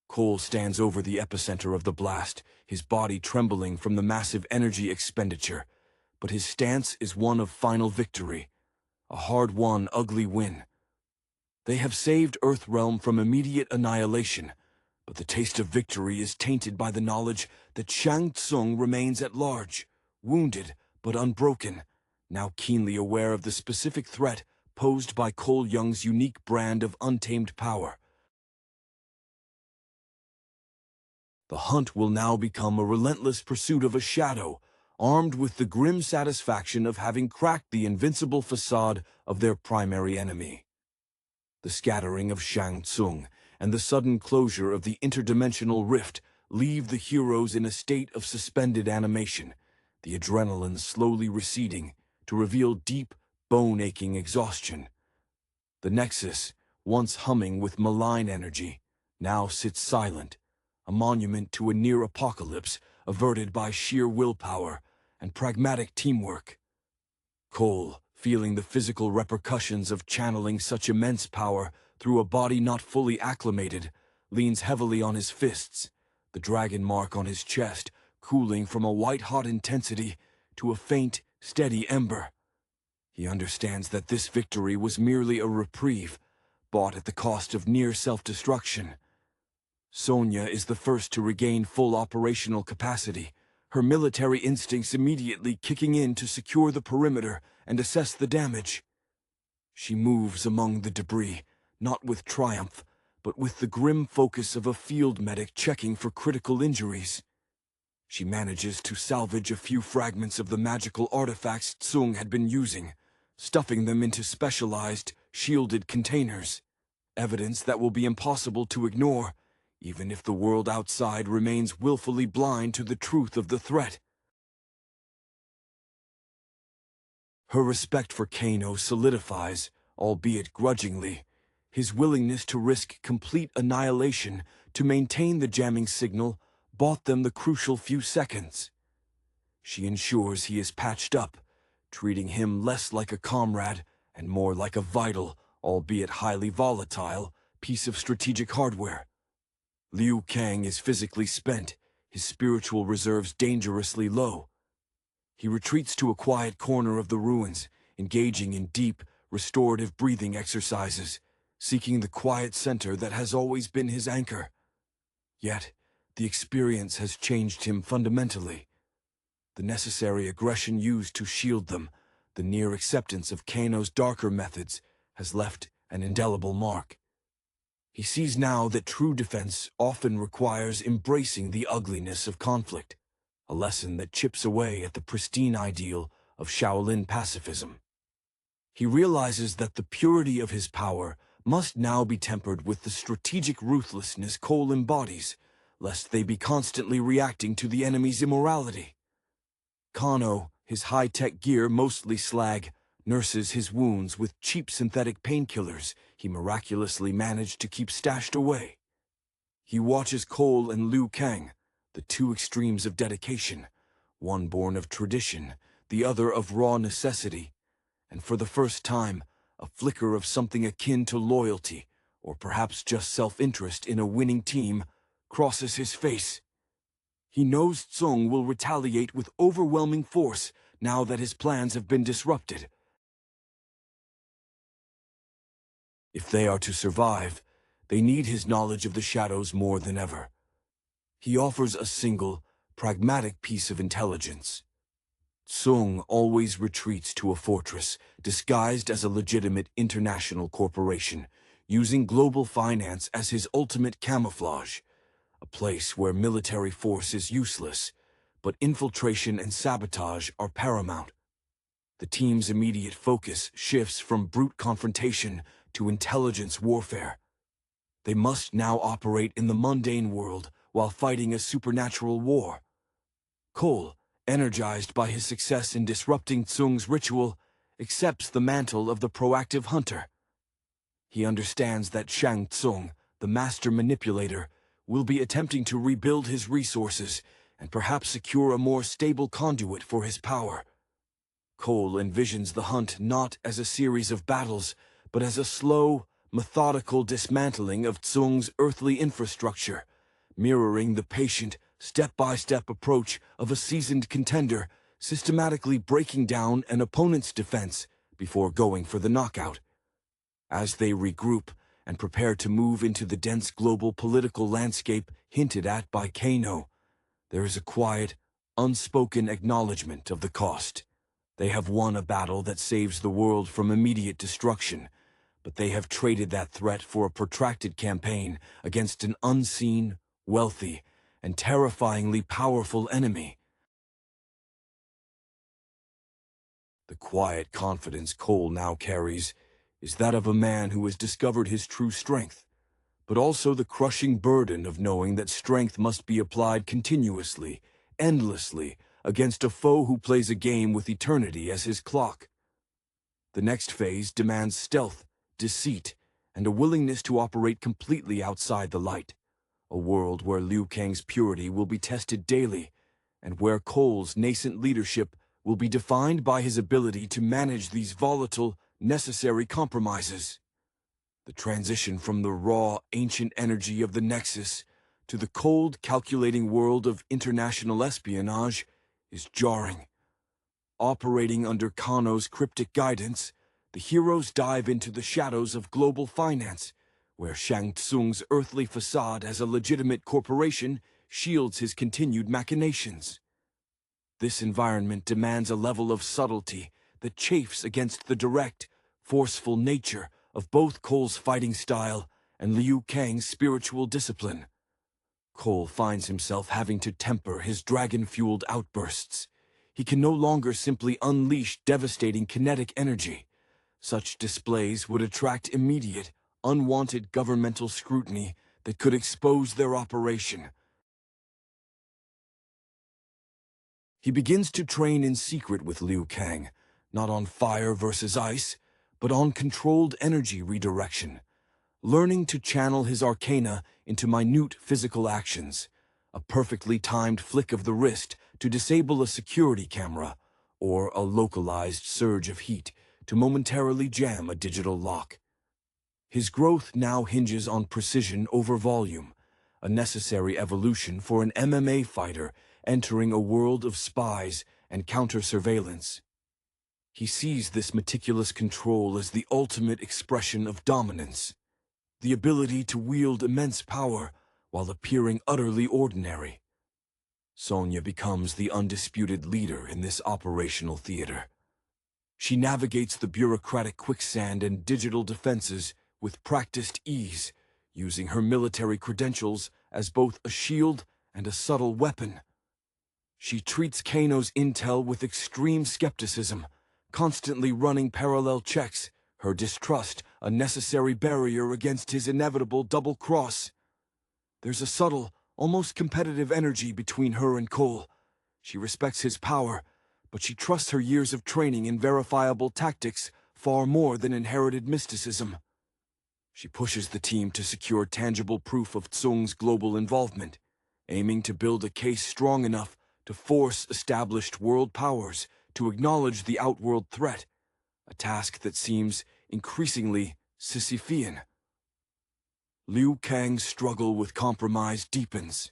Cole stands over the epicenter of the blast, his body trembling from the massive energy expenditure, but his stance is one of final victory, a hard-won, ugly win. They have saved Earthrealm from immediate annihilation, but the taste of victory is tainted by the knowledge that Shang Tsung remains at large, wounded but unbroken, now keenly aware of the specific threat posed by Cole Young's unique brand of untamed power. The hunt will now become a relentless pursuit of a shadow, armed with the grim satisfaction of having cracked the invincible facade of their primary enemy. The scattering of Shang Tsung and the sudden closure of the interdimensional rift leave the heroes in a state of suspended animation, the adrenaline slowly receding to reveal deep, bone-aching exhaustion. The Nexus, once humming with malign energy, now sits silent, a monument to a near apocalypse averted by sheer willpower and pragmatic teamwork. Cole, feeling the physical repercussions of channeling such immense power through a body not fully acclimated, leans heavily on his fists, the dragon mark on his chest cooling from a white-hot intensity to a faint, steady ember. He understands that this victory was merely a reprieve, bought at the cost of near self-destruction. Sonya is the first to regain full operational capacity, her military instincts immediately kicking in to secure the perimeter and assess the damage. She moves among the debris, not with triumph, but with the grim focus of a field medic checking for critical injuries. She manages to salvage a few fragments of the magical artifacts Tsung had been using, stuffing them into specialized, shielded containers. Evidence that will be impossible to ignore, even if the world outside remains willfully blind to the truth of the threat. Her respect for Kano solidifies, albeit grudgingly. His willingness to risk complete annihilation to maintain the jamming signal bought them the crucial few seconds. She ensures he is patched up, treating him less like a comrade and more like a vital, albeit highly volatile, piece of strategic hardware. Liu Kang is physically spent, his spiritual reserves dangerously low. He retreats to a quiet corner of the ruins, engaging in deep, restorative breathing exercises, seeking the quiet center that has always been his anchor. Yet, the experience has changed him fundamentally. The necessary aggression used to shield them, the near acceptance of Kano's darker methods, has left an indelible mark. He sees now that true defense often requires embracing the ugliness of conflict, a lesson that chips away at the pristine ideal of Shaolin pacifism. He realizes that the purity of his power must now be tempered with the strategic ruthlessness Cole embodies, lest they be constantly reacting to the enemy's immorality. Kano, his high-tech gear mostly slag, nurses his wounds with cheap synthetic painkillers he miraculously managed to keep stashed away. He watches Cole and Liu Kang, the two extremes of dedication, one born of tradition, the other of raw necessity, and for the first time, a flicker of something akin to loyalty, or perhaps just self-interest in a winning team, crosses his face. He knows Tsung will retaliate with overwhelming force now that his plans have been disrupted. If they are to survive, they need his knowledge of the shadows more than ever. He offers a single, pragmatic piece of intelligence. Tsung always retreats to a fortress disguised as a legitimate international corporation, using global finance as his ultimate camouflage. A place where military force is useless, but infiltration and sabotage are paramount. The team's immediate focus shifts from brute confrontation to intelligence warfare. They must now operate in the mundane world while fighting a supernatural war. Cole, energized by his success in disrupting Tsung's ritual, accepts the mantle of the proactive hunter. He understands that Shang Tsung, the master manipulator, will be attempting to rebuild his resources and perhaps secure a more stable conduit for his power. Cole envisions the hunt not as a series of battles, but as a slow, methodical dismantling of Tsung's earthly infrastructure, mirroring the patient, step-by-step approach of a seasoned contender, systematically breaking down an opponent's defense before going for the knockout. As they regroup and prepare to move into the dense global political landscape hinted at by Kano, there is a quiet, unspoken acknowledgement of the cost. They have won a battle that saves the world from immediate destruction, but they have traded that threat for a protracted campaign against an unseen, wealthy, and terrifyingly powerful enemy. The quiet confidence Cole now carries is that of a man who has discovered his true strength, but also the crushing burden of knowing that strength must be applied continuously, endlessly, against a foe who plays a game with eternity as his clock. The next phase demands stealth, deceit, and a willingness to operate completely outside the light. A world where Liu Kang's purity will be tested daily, and where Cole's nascent leadership will be defined by his ability to manage these volatile, necessary compromises. The transition from the raw, ancient energy of the Nexus to the cold, calculating world of international espionage is jarring. Operating under Kano's cryptic guidance, the heroes dive into the shadows of global finance, where Shang Tsung's earthly facade as a legitimate corporation shields his continued machinations. This environment demands a level of subtlety that chafes against the direct, forceful nature of both Cole's fighting style and Liu Kang's spiritual discipline. Cole finds himself having to temper his dragon-fueled outbursts. He can no longer simply unleash devastating kinetic energy. Such displays would attract immediate, unwanted governmental scrutiny that could expose their operation. He begins to train in secret with Liu Kang, not on fire versus ice, but on controlled energy redirection, learning to channel his arcana into minute physical actions, a perfectly timed flick of the wrist to disable a security camera, or a localized surge of heat to momentarily jam a digital lock. His growth now hinges on precision over volume, a necessary evolution for an MMA fighter entering a world of spies and counter-surveillance. He sees this meticulous control as the ultimate expression of dominance, the ability to wield immense power while appearing utterly ordinary. Sonya becomes the undisputed leader in this operational theater. She navigates the bureaucratic quicksand and digital defenses with practiced ease, using her military credentials as both a shield and a subtle weapon. She treats Kano's intel with extreme skepticism, constantly running parallel checks, her distrust a necessary barrier against his inevitable double-cross. There's a subtle, almost competitive energy between her and Cole. She respects his power, but she trusts her years of training in verifiable tactics far more than inherited mysticism. She pushes the team to secure tangible proof of Tsung's global involvement, aiming to build a case strong enough to force established world powers to acknowledge the outworld threat, a task that seems increasingly Sisyphean. Liu Kang's struggle with compromise deepens.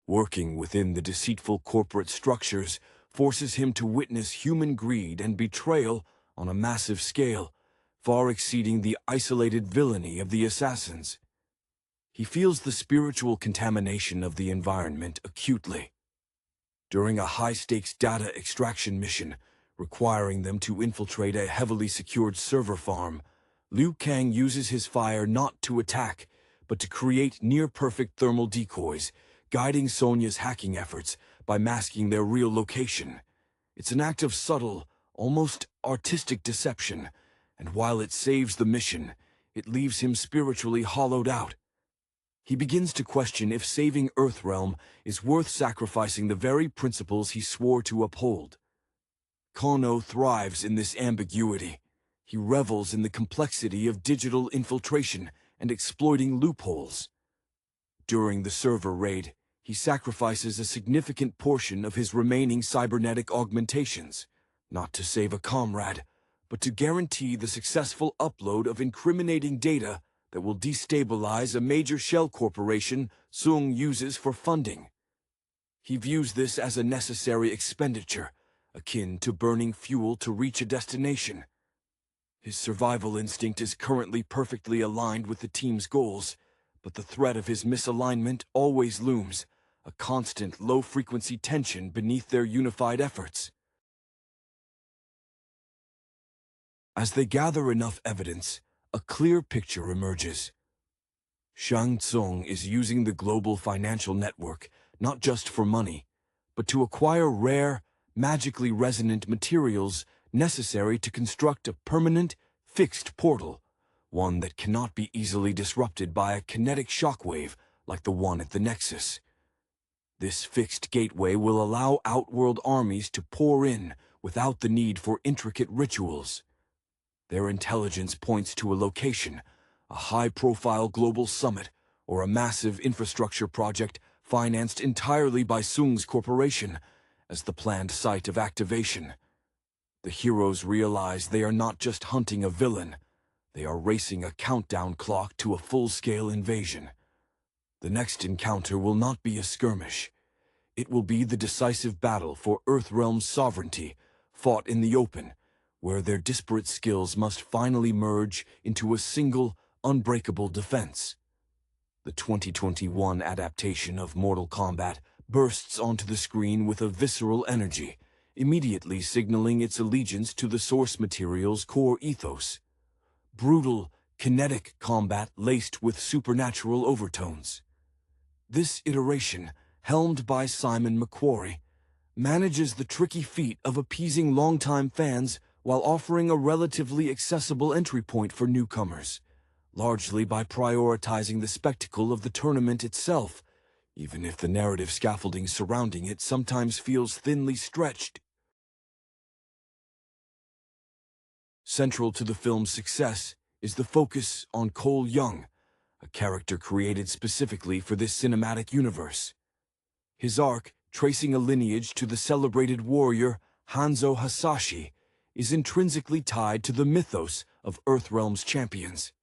Working within the deceitful corporate structures forces him to witness human greed and betrayal on a massive scale, far exceeding the isolated villainy of the assassins. He feels the spiritual contamination of the environment acutely. During a high-stakes data extraction mission, requiring them to infiltrate a heavily secured server farm, Liu Kang uses his fire not to attack, but to create near-perfect thermal decoys, guiding Sonya's hacking efforts by masking their real location. It's an act of subtle, almost artistic deception, and while it saves the mission, it leaves him spiritually hollowed out. He begins to question if saving Earthrealm is worth sacrificing the very principles he swore to uphold. Kano thrives in this ambiguity. He revels in the complexity of digital infiltration and exploiting loopholes. During the server raid, he sacrifices a significant portion of his remaining cybernetic augmentations, not to save a comrade, but to guarantee the successful upload of incriminating data that will destabilize a major shell corporation Tsung uses for funding. He views this as a necessary expenditure, akin to burning fuel to reach a destination. His survival instinct is currently perfectly aligned with the team's goals, but the threat of his misalignment always looms, a constant low-frequency tension beneath their unified efforts. As they gather enough evidence, a clear picture emerges. Shang Tsung is using the global financial network not just for money, but to acquire rare, magically resonant materials necessary to construct a permanent, fixed portal, one that cannot be easily disrupted by a kinetic shockwave like the one at the Nexus. This fixed gateway will allow outworld armies to pour in without the need for intricate rituals. Their intelligence points to a location, a high-profile global summit, or a massive infrastructure project financed entirely by Tsung's corporation, as the planned site of activation. The heroes realize they are not just hunting a villain, they are racing a countdown clock to a full-scale invasion. The next encounter will not be a skirmish. It will be the decisive battle for Earthrealm's sovereignty, fought in the open, where their disparate skills must finally merge into a single, unbreakable defense. The 2021 adaptation of Mortal Kombat bursts onto the screen with a visceral energy, immediately signaling its allegiance to the source material's core ethos. Brutal, kinetic combat laced with supernatural overtones. This iteration, helmed by Simon McQuarrie, manages the tricky feat of appeasing longtime fans while offering a relatively accessible entry point for newcomers, largely by prioritizing the spectacle of the tournament itself, even if the narrative scaffolding surrounding it sometimes feels thinly stretched. Central to the film's success is the focus on Cole Young, a character created specifically for this cinematic universe. His arc, tracing a lineage to the celebrated warrior Hanzo Hasashi, is intrinsically tied to the mythos of Earthrealm's champions.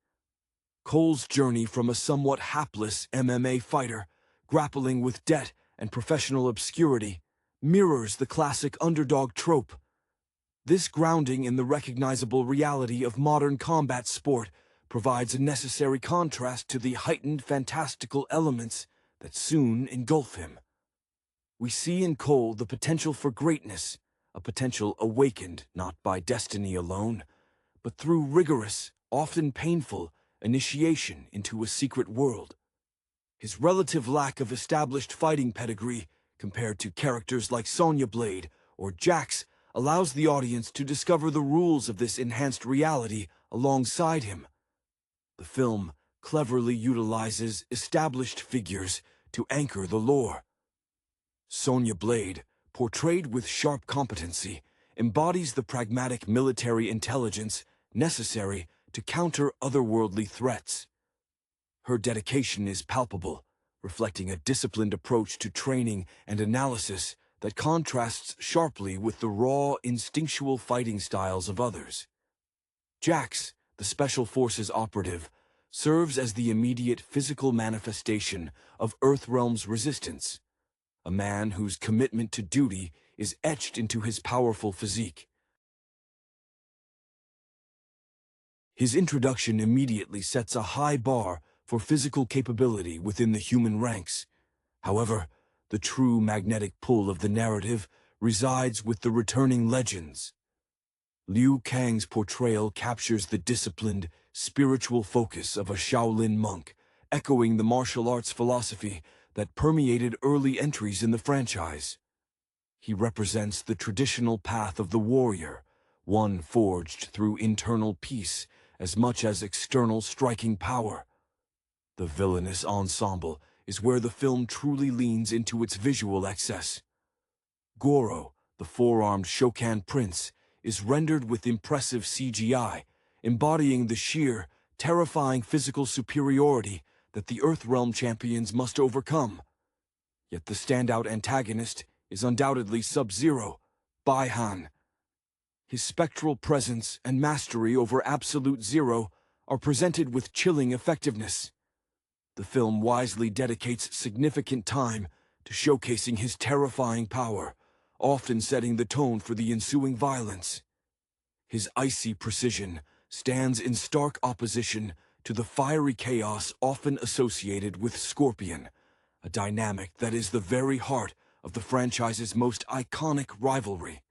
Cole's journey from a somewhat hapless MMA fighter, grappling with debt and professional obscurity, mirrors the classic underdog trope. This grounding in the recognizable reality of modern combat sport provides a necessary contrast to the heightened fantastical elements that soon engulf him. We see in Cole the potential for greatness, a potential awakened not by destiny alone, but through rigorous, often painful, initiation into a secret world. His relative lack of established fighting pedigree, compared to characters like Sonya Blade or Jax, allows the audience to discover the rules of this enhanced reality alongside him. The film cleverly utilizes established figures to anchor the lore. Sonya Blade, portrayed with sharp competency, embodies the pragmatic military intelligence necessary to counter otherworldly threats. Her dedication is palpable, reflecting a disciplined approach to training and analysis that contrasts sharply with the raw, instinctual fighting styles of others. Jax, the Special Forces operative, serves as the immediate physical manifestation of Earthrealm's resistance, a man whose commitment to duty is etched into his powerful physique. His introduction immediately sets a high bar for physical capability within the human ranks. However, the true magnetic pull of the narrative resides with the returning legends. Liu Kang's portrayal captures the disciplined, spiritual focus of a Shaolin monk, echoing the martial arts philosophy that permeated early entries in the franchise. He represents the traditional path of the warrior, one forged through internal peace as much as external striking power. The villainous ensemble is where the film truly leans into its visual excess. Goro, the four-armed Shokan prince, is rendered with impressive CGI, embodying the sheer, terrifying physical superiority that the Earthrealm champions must overcome. Yet the standout antagonist is undoubtedly Sub-Zero, Baihan. His spectral presence and mastery over Absolute Zero are presented with chilling effectiveness. The film wisely dedicates significant time to showcasing his terrifying power, often setting the tone for the ensuing violence. His icy precision stands in stark opposition to the fiery chaos often associated with Scorpion, a dynamic that is the very heart of the franchise's most iconic rivalry.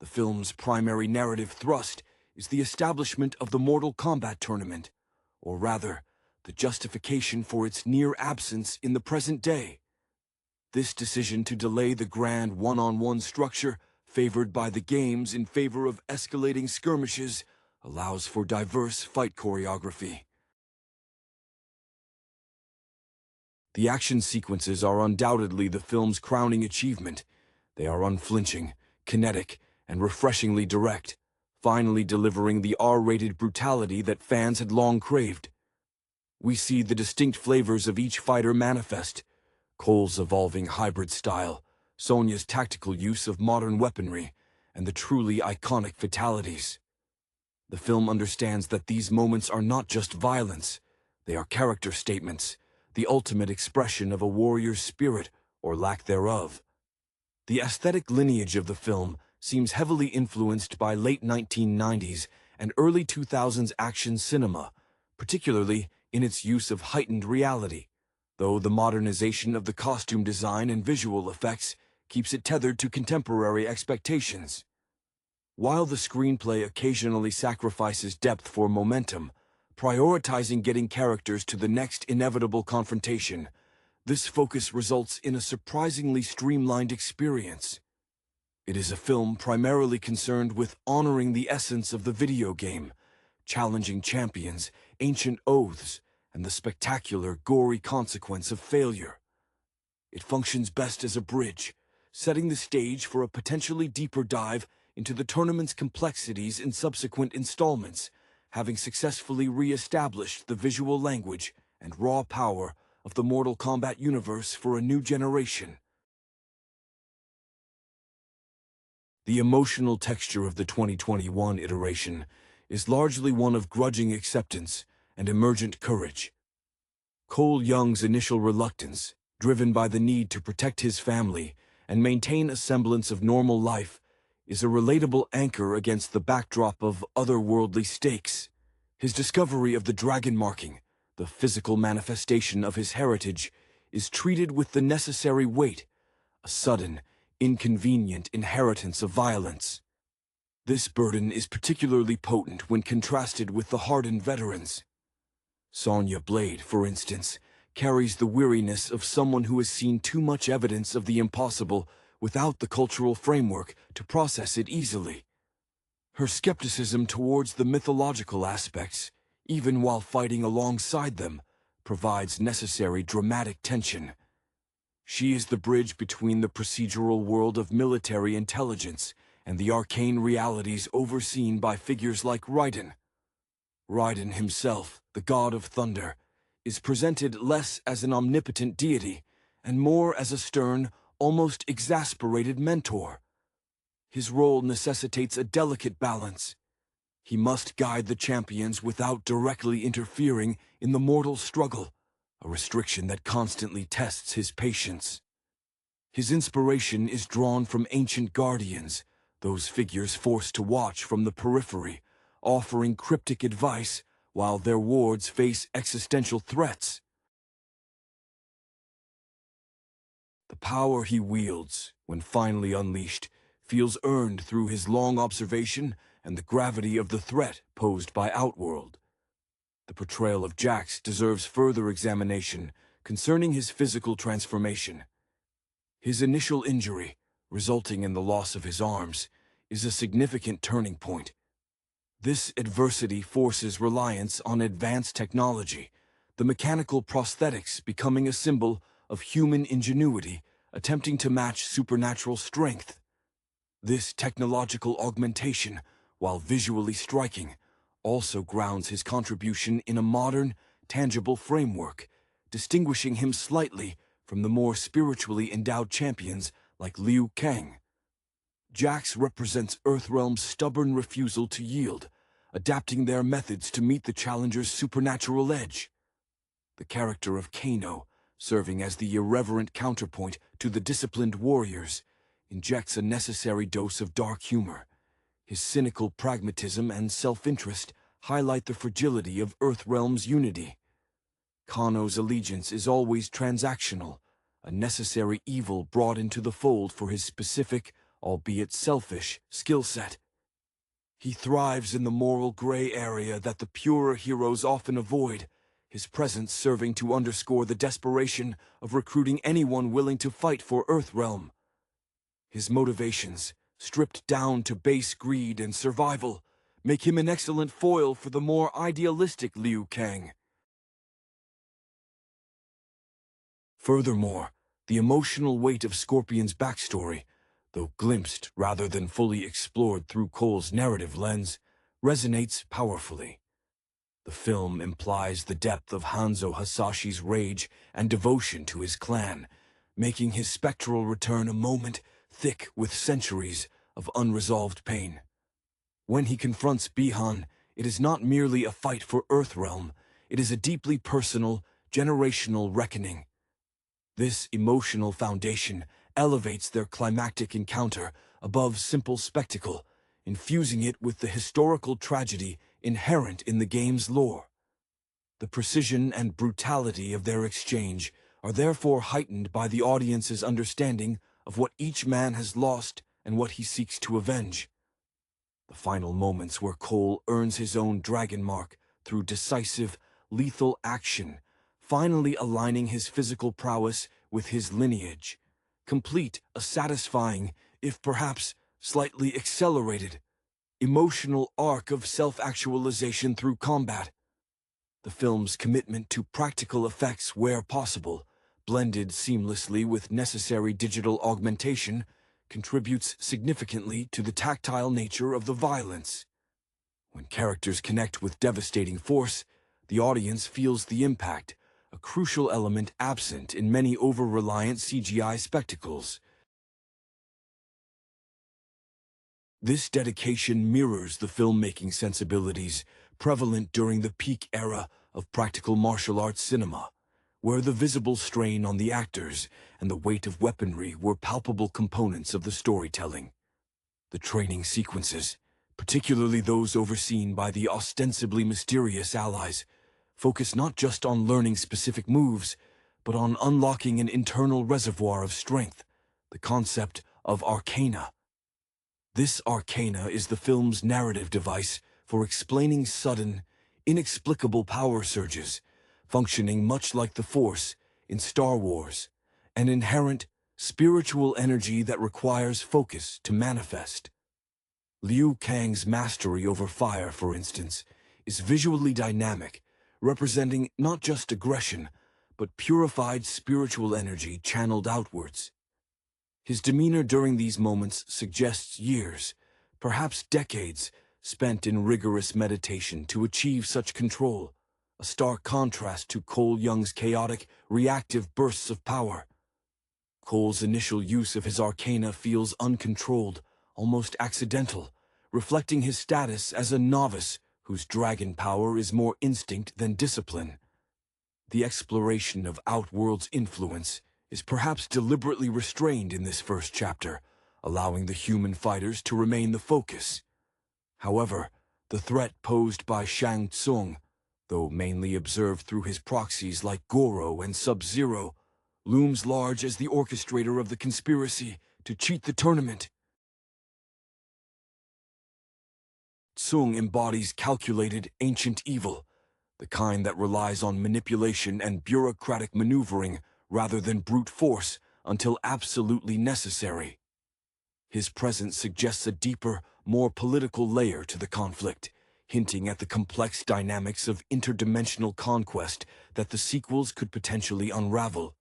The film's primary narrative thrust is the establishment of the Mortal Kombat tournament, or rather, the justification for its near absence in the present day. This decision to delay the grand one-on-one structure favored by the games in favor of escalating skirmishes allows for diverse fight choreography. The action sequences are undoubtedly the film's crowning achievement. They are unflinching, kinetic, and refreshingly direct, finally delivering the R-rated brutality that fans had long craved. We see the distinct flavors of each fighter manifest: Cole's evolving hybrid style, Sonya's tactical use of modern weaponry, and the truly iconic fatalities. The film understands that these moments are not just violence, they are character statements, the ultimate expression of a warrior's spirit or lack thereof. The aesthetic lineage of the film seems heavily influenced by late 1990s and early 2000s action cinema, particularly in its use of heightened reality, though the modernization of the costume design and visual effects keeps it tethered to contemporary expectations. While the screenplay occasionally sacrifices depth for momentum, prioritizing getting characters to the next inevitable confrontation. This focus results in a surprisingly streamlined experience. It is a film primarily concerned with honoring the essence of the video game, challenging champions, ancient oaths, and the spectacular, gory consequence of failure. It functions best as a bridge, setting the stage for a potentially deeper dive into the tournament's complexities in subsequent installments, having successfully re-established the visual language and raw power of the Mortal Kombat universe for a new generation. The emotional texture of the 2021 iteration is largely one of grudging acceptance and emergent courage. Cole Young's initial reluctance, driven by the need to protect his family and maintain a semblance of normal life, is a relatable anchor against the backdrop of otherworldly stakes. His discovery of the dragon marking, the physical manifestation of his heritage, is treated with the necessary weight, a sudden, inconvenient inheritance of violence. This burden is particularly potent when contrasted with the hardened veterans. Sonya Blade, for instance, carries the weariness of someone who has seen too much evidence of the impossible without the cultural framework to process it easily. Her skepticism towards the mythological aspects, even while fighting alongside them, provides necessary dramatic tension. She is the bridge between the procedural world of military intelligence and the arcane realities overseen by figures like Raiden. Raiden himself, the god of thunder, is presented less as an omnipotent deity and more as a stern, almost exasperated mentor. His role necessitates a delicate balance. He must guide the champions without directly interfering in the mortal struggle, a restriction that constantly tests his patience. His inspiration is drawn from ancient guardians, those figures forced to watch from the periphery, offering cryptic advice while their wards face existential threats. The power he wields, when finally unleashed, feels earned through his long observation and the gravity of the threat posed by Outworld. The portrayal of Jax deserves further examination concerning his physical transformation. His initial injury, resulting in the loss of his arms, is a significant turning point. This adversity forces reliance on advanced technology, the mechanical prosthetics becoming a symbol of human ingenuity, attempting to match supernatural strength. This technological augmentation, while visually striking, also grounds his contribution in a modern, tangible framework, distinguishing him slightly from the more spiritually endowed champions like Liu Kang. Jax represents Earthrealm's stubborn refusal to yield, adapting their methods to meet the challenger's supernatural edge. The character of Kano, serving as the irreverent counterpoint to the disciplined warriors, injects a necessary dose of dark humor. His cynical pragmatism and self-interest highlight the fragility of Earthrealm's unity. Kano's allegiance is always transactional, a necessary evil brought into the fold for his specific, albeit selfish, skill set. He thrives in the moral gray area that the purer heroes often avoid, his presence serving to underscore the desperation of recruiting anyone willing to fight for Earthrealm. His motivations, stripped down to base greed and survival, make him an excellent foil for the more idealistic Liu Kang. Furthermore, the emotional weight of Scorpion's backstory, though glimpsed rather than fully explored through Cole's narrative lens, resonates powerfully. The film implies the depth of Hanzo Hasashi's rage and devotion to his clan, making his spectral return a moment thick with centuries of unresolved pain. When he confronts Bihan, it is not merely a fight for Earthrealm, it is a deeply personal, generational reckoning. This emotional foundation elevates their climactic encounter above simple spectacle, infusing it with the historical tragedy inherent in the game's lore. The precision and brutality of their exchange are therefore heightened by the audience's understanding of what each man has lost and what he seeks to avenge. The final moments where Cole earns his own dragon mark, through decisive, lethal action, finally aligning his physical prowess with his lineage, complete a satisfying, if perhaps slightly accelerated, emotional arc of self-actualization through combat. The film's commitment to practical effects where possible, blended seamlessly with necessary digital augmentation, contributes significantly to the tactile nature of the violence. When characters connect with devastating force, the audience feels the impact, a crucial element absent in many over-reliant CGI spectacles. This dedication mirrors the filmmaking sensibilities prevalent during the peak era of practical martial arts cinema, where the visible strain on the actors and the weight of weaponry were palpable components of the storytelling. The training sequences, particularly those overseen by the ostensibly mysterious allies, focus not just on learning specific moves, but on unlocking an internal reservoir of strength, the concept of arcana. This arcana is the film's narrative device for explaining sudden, inexplicable power surges, functioning much like the Force in Star Wars, an inherent, spiritual energy that requires focus to manifest. Liu Kang's mastery over fire, for instance, is visually dynamic, representing not just aggression, but purified spiritual energy channeled outwards. His demeanor during these moments suggests years, perhaps decades, spent in rigorous meditation to achieve such control, a stark contrast to Cole Young's chaotic, reactive bursts of power. Cole's initial use of his arcana feels uncontrolled, almost accidental, reflecting his status as a novice whose dragon power is more instinct than discipline. The exploration of Outworld's influence is perhaps deliberately restrained in this first chapter, allowing the human fighters to remain the focus. However, the threat posed by Shang Tsung, though mainly observed through his proxies like Goro and Sub-Zero, looms large as the orchestrator of the conspiracy to cheat the tournament. Tsung embodies calculated, ancient evil, the kind that relies on manipulation and bureaucratic maneuvering rather than brute force until absolutely necessary. His presence suggests a deeper, more political layer to the conflict, hinting at the complex dynamics of interdimensional conquest that the sequels could potentially unravel.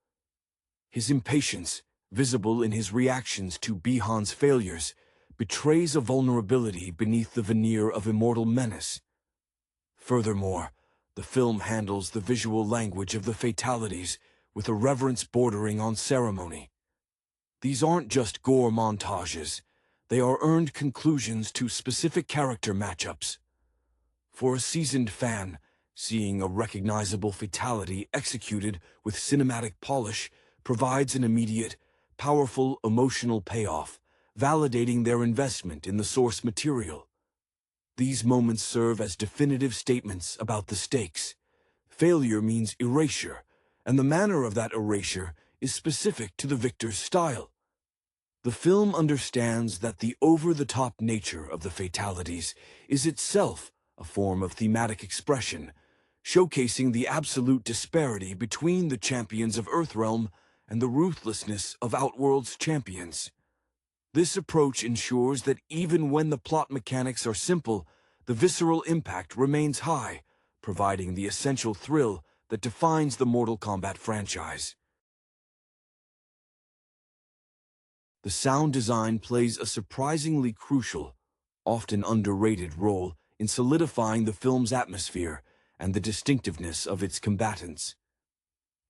His impatience, visible in his reactions to Bihan's failures, betrays a vulnerability beneath the veneer of immortal menace. Furthermore, the film handles the visual language of the fatalities with a reverence bordering on ceremony. These aren't just gore montages, they are earned conclusions to specific character matchups. For a seasoned fan, seeing a recognizable fatality executed with cinematic polish provides an immediate, powerful emotional payoff, validating their investment in the source material. These moments serve as definitive statements about the stakes. Failure means erasure, and the manner of that erasure is specific to the victor's style. The film understands that the over-the-top nature of the fatalities is itself a form of thematic expression, showcasing the absolute disparity between the champions of Earthrealm and the ruthlessness of Outworld's champions. This approach ensures that even when the plot mechanics are simple, the visceral impact remains high, providing the essential thrill that defines the Mortal Kombat franchise. The sound design plays a surprisingly crucial, often underrated role in solidifying the film's atmosphere and the distinctiveness of its combatants.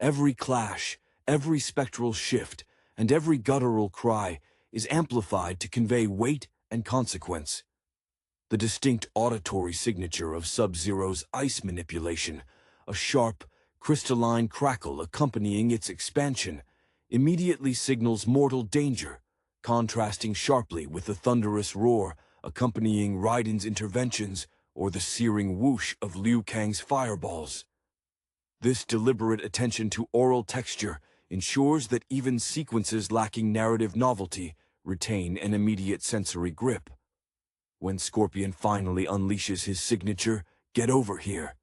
Every clash, every spectral shift, and every guttural cry is amplified to convey weight and consequence. The distinct auditory signature of Sub-Zero's ice manipulation, a sharp, crystalline crackle accompanying its expansion, immediately signals mortal danger, contrasting sharply with the thunderous roar accompanying Raiden's interventions or the searing whoosh of Liu Kang's fireballs. This deliberate attention to aural texture ensures that even sequences lacking narrative novelty retain an immediate sensory grip. When Scorpion finally unleashes his signature, "Get over here,"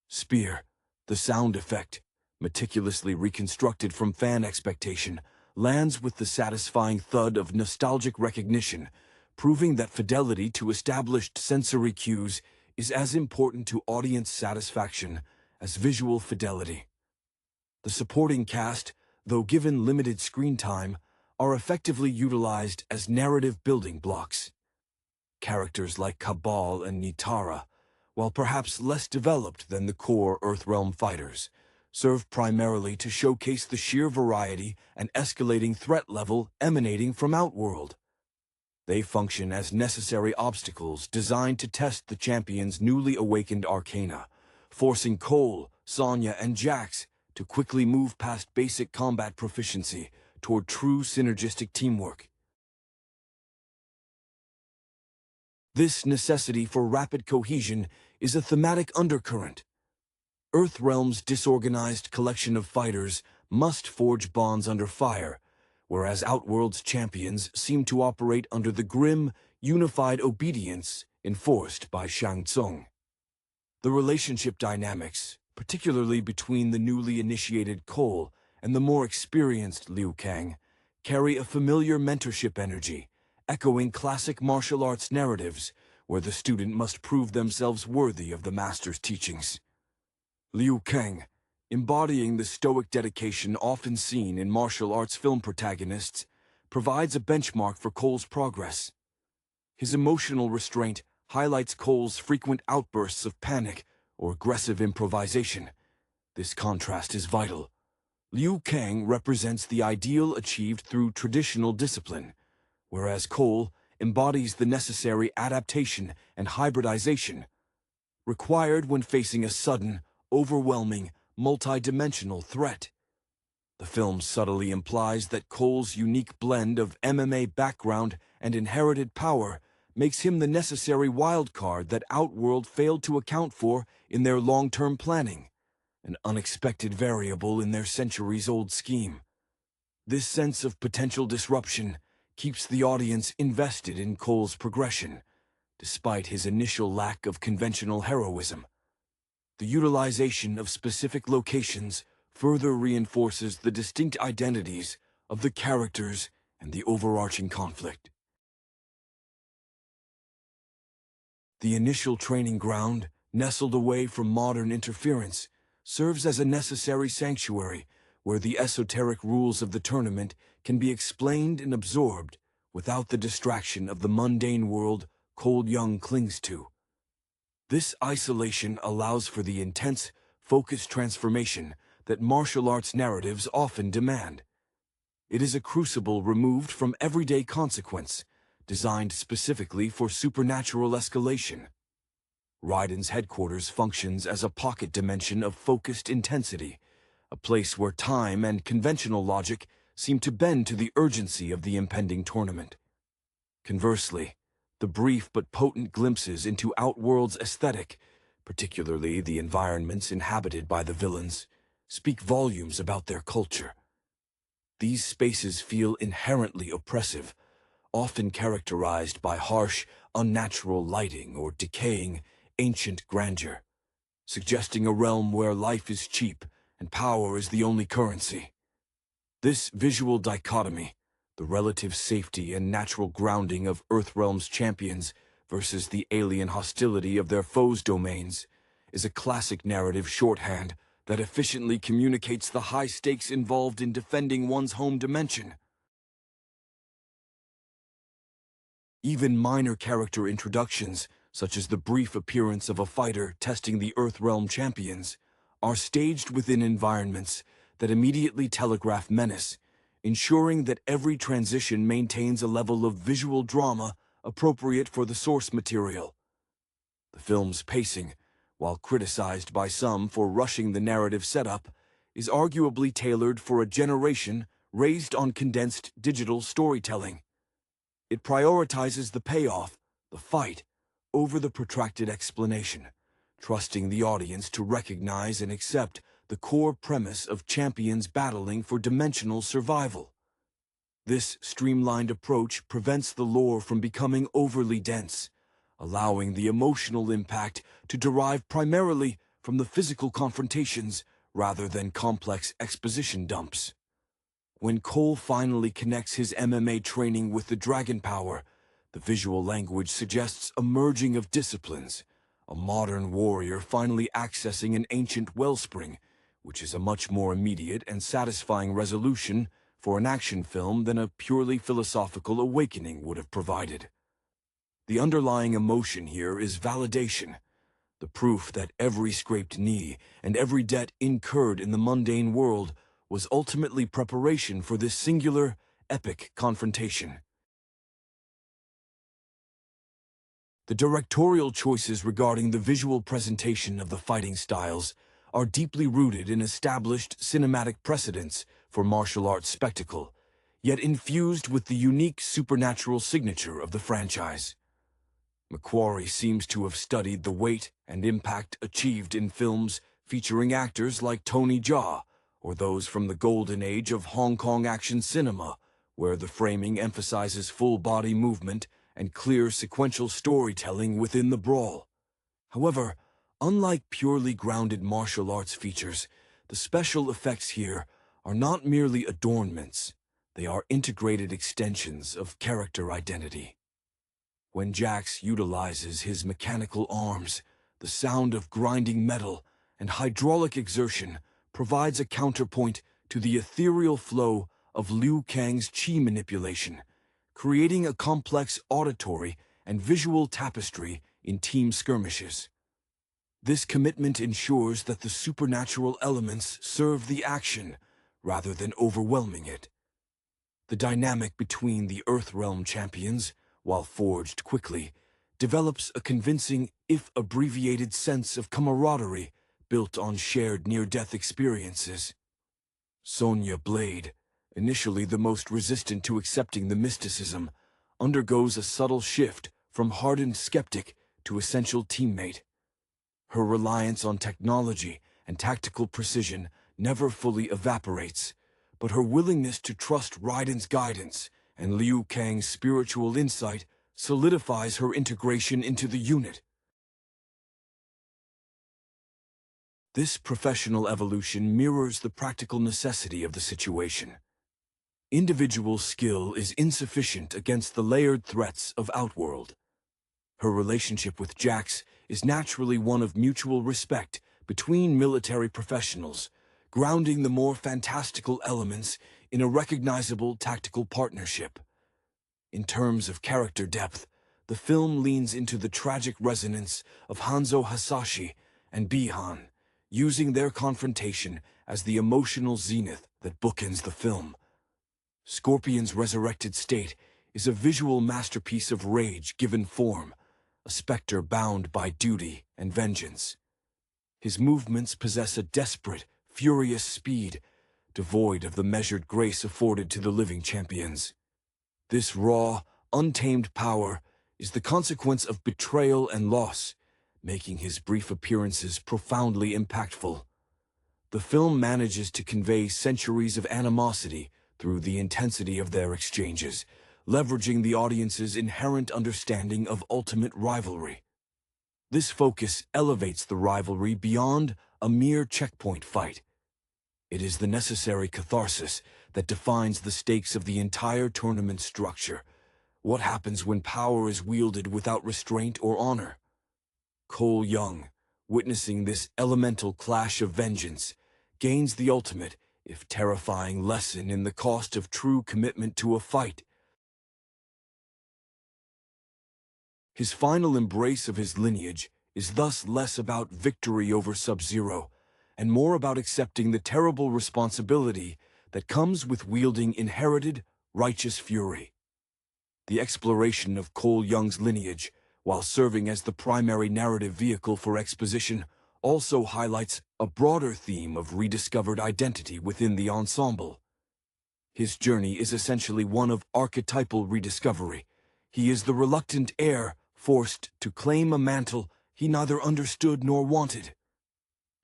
Spear, the sound effect, meticulously reconstructed from fan expectation, lands with the satisfying thud of nostalgic recognition, proving that fidelity to established sensory cues is as important to audience satisfaction as visual fidelity. The supporting cast, though given limited screen time, are effectively utilized as narrative building blocks. Characters like Cabal and Nitara, while perhaps less developed than the core Earthrealm fighters, serve primarily to showcase the sheer variety and escalating threat level emanating from Outworld. They function as necessary obstacles designed to test the champion's newly awakened arcana, forcing Cole, Sonya, and Jax to quickly move past basic combat proficiency toward true synergistic teamwork. This necessity for rapid cohesion is a thematic undercurrent. Earthrealm's disorganized collection of fighters must forge bonds under fire, whereas Outworld's champions seem to operate under the grim, unified obedience enforced by Shang Tsung. The relationship dynamics, particularly between the newly initiated Cole and the more experienced Liu Kang, carry a familiar mentorship energy, echoing classic martial arts narratives where the student must prove themselves worthy of the master's teachings. Liu Kang, embodying the stoic dedication often seen in martial arts film protagonists, provides a benchmark for Cole's progress. His emotional restraint highlights Cole's frequent outbursts of panic or aggressive improvisation. This contrast is vital. Liu Kang represents the ideal achieved through traditional discipline, whereas Cole embodies the necessary adaptation and hybridization required when facing a sudden, overwhelming, multi-dimensional threat. The film subtly implies that Cole's unique blend of MMA background and inherited power makes him the necessary wild card that Outworld failed to account for in their long-term planning, an unexpected variable in their centuries-old scheme. This sense of potential disruption keeps the audience invested in Cole's progression, despite his initial lack of conventional heroism. The utilization of specific locations further reinforces the distinct identities of the characters and the overarching conflict. The initial training ground, nestled away from modern interference, serves as a necessary sanctuary where the esoteric rules of the tournament can be explained and absorbed without the distraction of the mundane world Cole Young clings to. This isolation allows for the intense, focused transformation that martial arts narratives often demand. It is a crucible removed from everyday consequence, designed specifically for supernatural escalation. Raiden's headquarters functions as a pocket dimension of focused intensity, a place where time and conventional logic seem to bend to the urgency of the impending tournament. Conversely, the brief but potent glimpses into Outworld's aesthetic, particularly the environments inhabited by the villains, speak volumes about their culture. These spaces feel inherently oppressive, often characterized by harsh, unnatural lighting or decaying, ancient grandeur, suggesting a realm where life is cheap and power is the only currency. This visual dichotomy, the relative safety and natural grounding of Earthrealm's champions versus the alien hostility of their foes' domains, is a classic narrative shorthand that efficiently communicates the high stakes involved in defending one's home dimension. Even minor character introductions, such as the brief appearance of a fighter testing the Earthrealm champions, are staged within environments that immediately telegraph menace, ensuring that every transition maintains a level of visual drama appropriate for the source material. The film's pacing, while criticized by some for rushing the narrative setup, is arguably tailored for a generation raised on condensed digital storytelling. It prioritizes the payoff, the fight, over the protracted explanation, trusting the audience to recognize and accept the core premise of champions battling for dimensional survival. This streamlined approach prevents the lore from becoming overly dense, allowing the emotional impact to derive primarily from the physical confrontations rather than complex exposition dumps. When Cole finally connects his MMA training with the dragon power, the visual language suggests a merging of disciplines, a modern warrior finally accessing an ancient wellspring, which is a much more immediate and satisfying resolution for an action film than a purely philosophical awakening would have provided. The underlying emotion here is validation, the proof that every scraped knee and every debt incurred in the mundane world was ultimately preparation for this singular, epic confrontation. The directorial choices regarding the visual presentation of the fighting styles are deeply rooted in established cinematic precedents for martial arts spectacle, yet infused with the unique supernatural signature of the franchise. McQuarrie seems to have studied the weight and impact achieved in films featuring actors like Tony Jaa, or those from the golden age of Hong Kong action cinema, where the framing emphasizes full-body movement and clear sequential storytelling within the brawl. However, unlike purely grounded martial arts features, the special effects here are not merely adornments, they are integrated extensions of character identity. When Jax utilizes his mechanical arms, the sound of grinding metal and hydraulic exertion provides a counterpoint to the ethereal flow of Liu Kang's chi manipulation, creating a complex auditory and visual tapestry in team skirmishes. This commitment ensures that the supernatural elements serve the action rather than overwhelming it. The dynamic between the Earthrealm champions, while forged quickly, develops a convincing, if abbreviated, sense of camaraderie built on shared near-death experiences. Sonya Blade, initially the most resistant to accepting the mysticism, undergoes a subtle shift from hardened skeptic to essential teammate. Her reliance on technology and tactical precision never fully evaporates, but her willingness to trust Raiden's guidance and Liu Kang's spiritual insight solidifies her integration into the unit. This professional evolution mirrors the practical necessity of the situation. Individual skill is insufficient against the layered threats of Outworld. Her relationship with Jax is naturally one of mutual respect between military professionals, grounding the more fantastical elements in a recognizable tactical partnership. In terms of character depth, the film leans into the tragic resonance of Hanzo Hasashi and Bihan, using their confrontation as the emotional zenith that bookends the film. Scorpion's resurrected state is a visual masterpiece of rage given form, a specter bound by duty and vengeance. His movements possess a desperate, furious speed, devoid of the measured grace afforded to the living champions. This raw, untamed power is the consequence of betrayal and loss, making his brief appearances profoundly impactful. The film manages to convey centuries of animosity through the intensity of their exchanges, leveraging the audience's inherent understanding of ultimate rivalry. This focus elevates the rivalry beyond a mere checkpoint fight. It is the necessary catharsis that defines the stakes of the entire tournament structure. What happens when power is wielded without restraint or honor? Cole Young, witnessing this elemental clash of vengeance, gains the ultimate, if terrifying, lesson in the cost of true commitment to a fight. His final embrace of his lineage is thus less about victory over Sub-Zero, and more about accepting the terrible responsibility that comes with wielding inherited, righteous fury. The exploration of Cole Young's lineage, while serving as the primary narrative vehicle for exposition, also highlights a broader theme of rediscovered identity within the ensemble. His journey is essentially one of archetypal rediscovery. He is the reluctant heir forced to claim a mantle he neither understood nor wanted.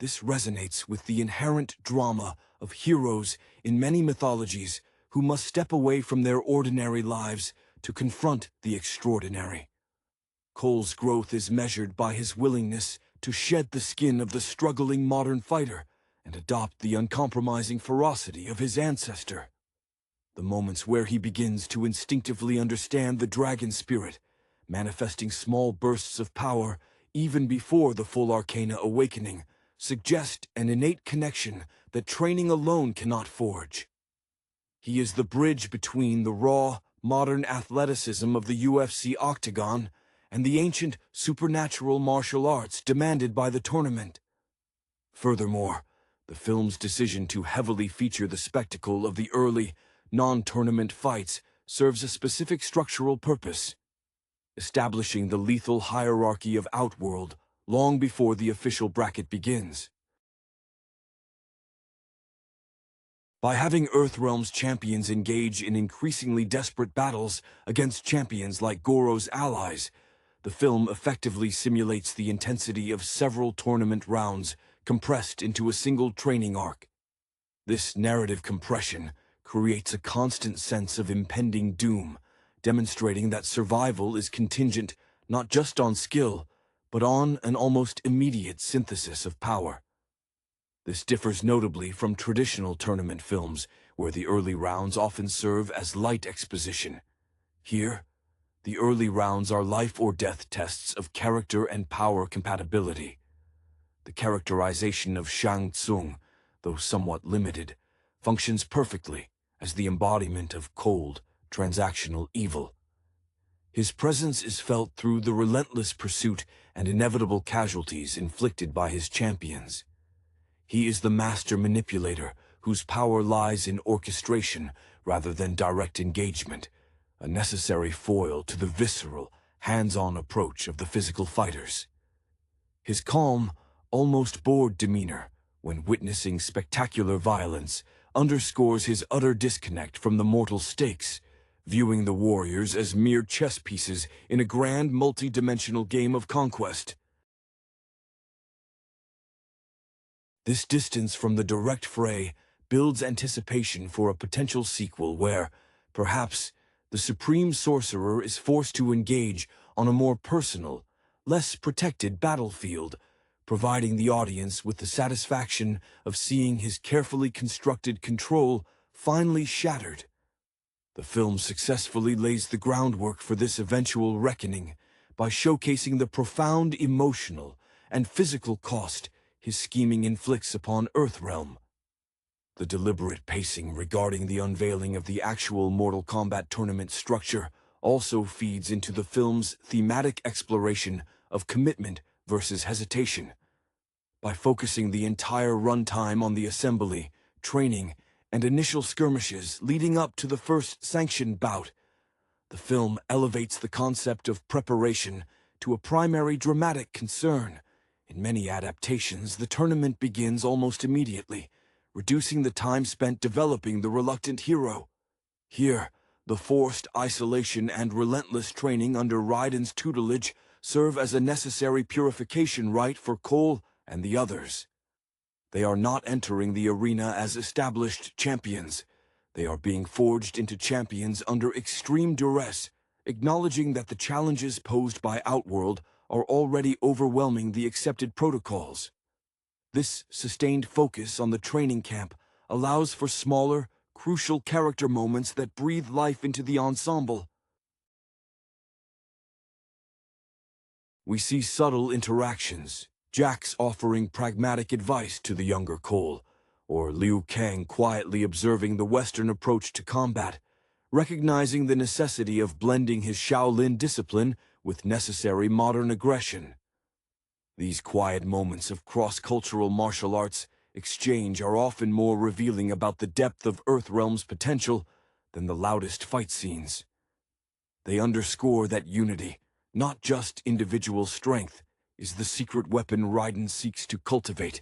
This resonates with the inherent drama of heroes in many mythologies who must step away from their ordinary lives to confront the extraordinary. Cole's growth is measured by his willingness to shed the skin of the struggling modern fighter and adopt the uncompromising ferocity of his ancestor. The moments where he begins to instinctively understand the dragon spirit, manifesting small bursts of power even before the full arcana awakening, suggest an innate connection that training alone cannot forge. He is the bridge between the raw, modern athleticism of the UFC octagon and the ancient supernatural martial arts demanded by the tournament. Furthermore, the film's decision to heavily feature the spectacle of the early, non-tournament fights serves a specific structural purpose, establishing the lethal hierarchy of Outworld long before the official bracket begins. By having Earthrealm's champions engage in increasingly desperate battles against champions like Goro's allies, the film effectively simulates the intensity of several tournament rounds compressed into a single training arc. This narrative compression creates a constant sense of impending doom, demonstrating that survival is contingent not just on skill, but on an almost immediate synthesis of power. This differs notably from traditional tournament films, where the early rounds often serve as light exposition. Here, the early rounds are life-or-death tests of character and power compatibility. The characterization of Shang Tsung, though somewhat limited, functions perfectly as the embodiment of cold, transactional evil. His presence is felt through the relentless pursuit and inevitable casualties inflicted by his champions. He is the master manipulator whose power lies in orchestration rather than direct engagement, a necessary foil to the visceral, hands-on approach of the physical fighters. His calm, almost bored demeanor when witnessing spectacular violence underscores his utter disconnect from the mortal stakes, viewing the warriors as mere chess pieces in a grand multi-dimensional game of conquest. This distance from the direct fray builds anticipation for a potential sequel where, perhaps, the supreme sorcerer is forced to engage on a more personal, less protected battlefield, providing the audience with the satisfaction of seeing his carefully constructed control finally shattered. The film successfully lays the groundwork for this eventual reckoning by showcasing the profound emotional and physical cost his scheming inflicts upon Earthrealm. The deliberate pacing regarding the unveiling of the actual Mortal Kombat tournament structure also feeds into the film's thematic exploration of commitment versus hesitation. By focusing the entire runtime on the assembly, training, and initial skirmishes leading up to the first sanctioned bout, the film elevates the concept of preparation to a primary dramatic concern. In many adaptations, the tournament begins almost immediately, reducing the time spent developing the reluctant hero. Here, the forced isolation and relentless training under Raiden's tutelage serve as a necessary purification rite for Cole and the others. They are not entering the arena as established champions. They are being forged into champions under extreme duress, acknowledging that the challenges posed by Outworld are already overwhelming the accepted protocols. This sustained focus on the training camp allows for smaller, crucial character moments that breathe life into the ensemble. We see subtle interactions, Jax offering pragmatic advice to the younger Cole, or Liu Kang quietly observing the Western approach to combat, recognizing the necessity of blending his Shaolin discipline with necessary modern aggression. These quiet moments of cross-cultural martial arts exchange are often more revealing about the depth of Earthrealm's potential than the loudest fight scenes. They underscore that unity, not just individual strength, is the secret weapon Raiden seeks to cultivate.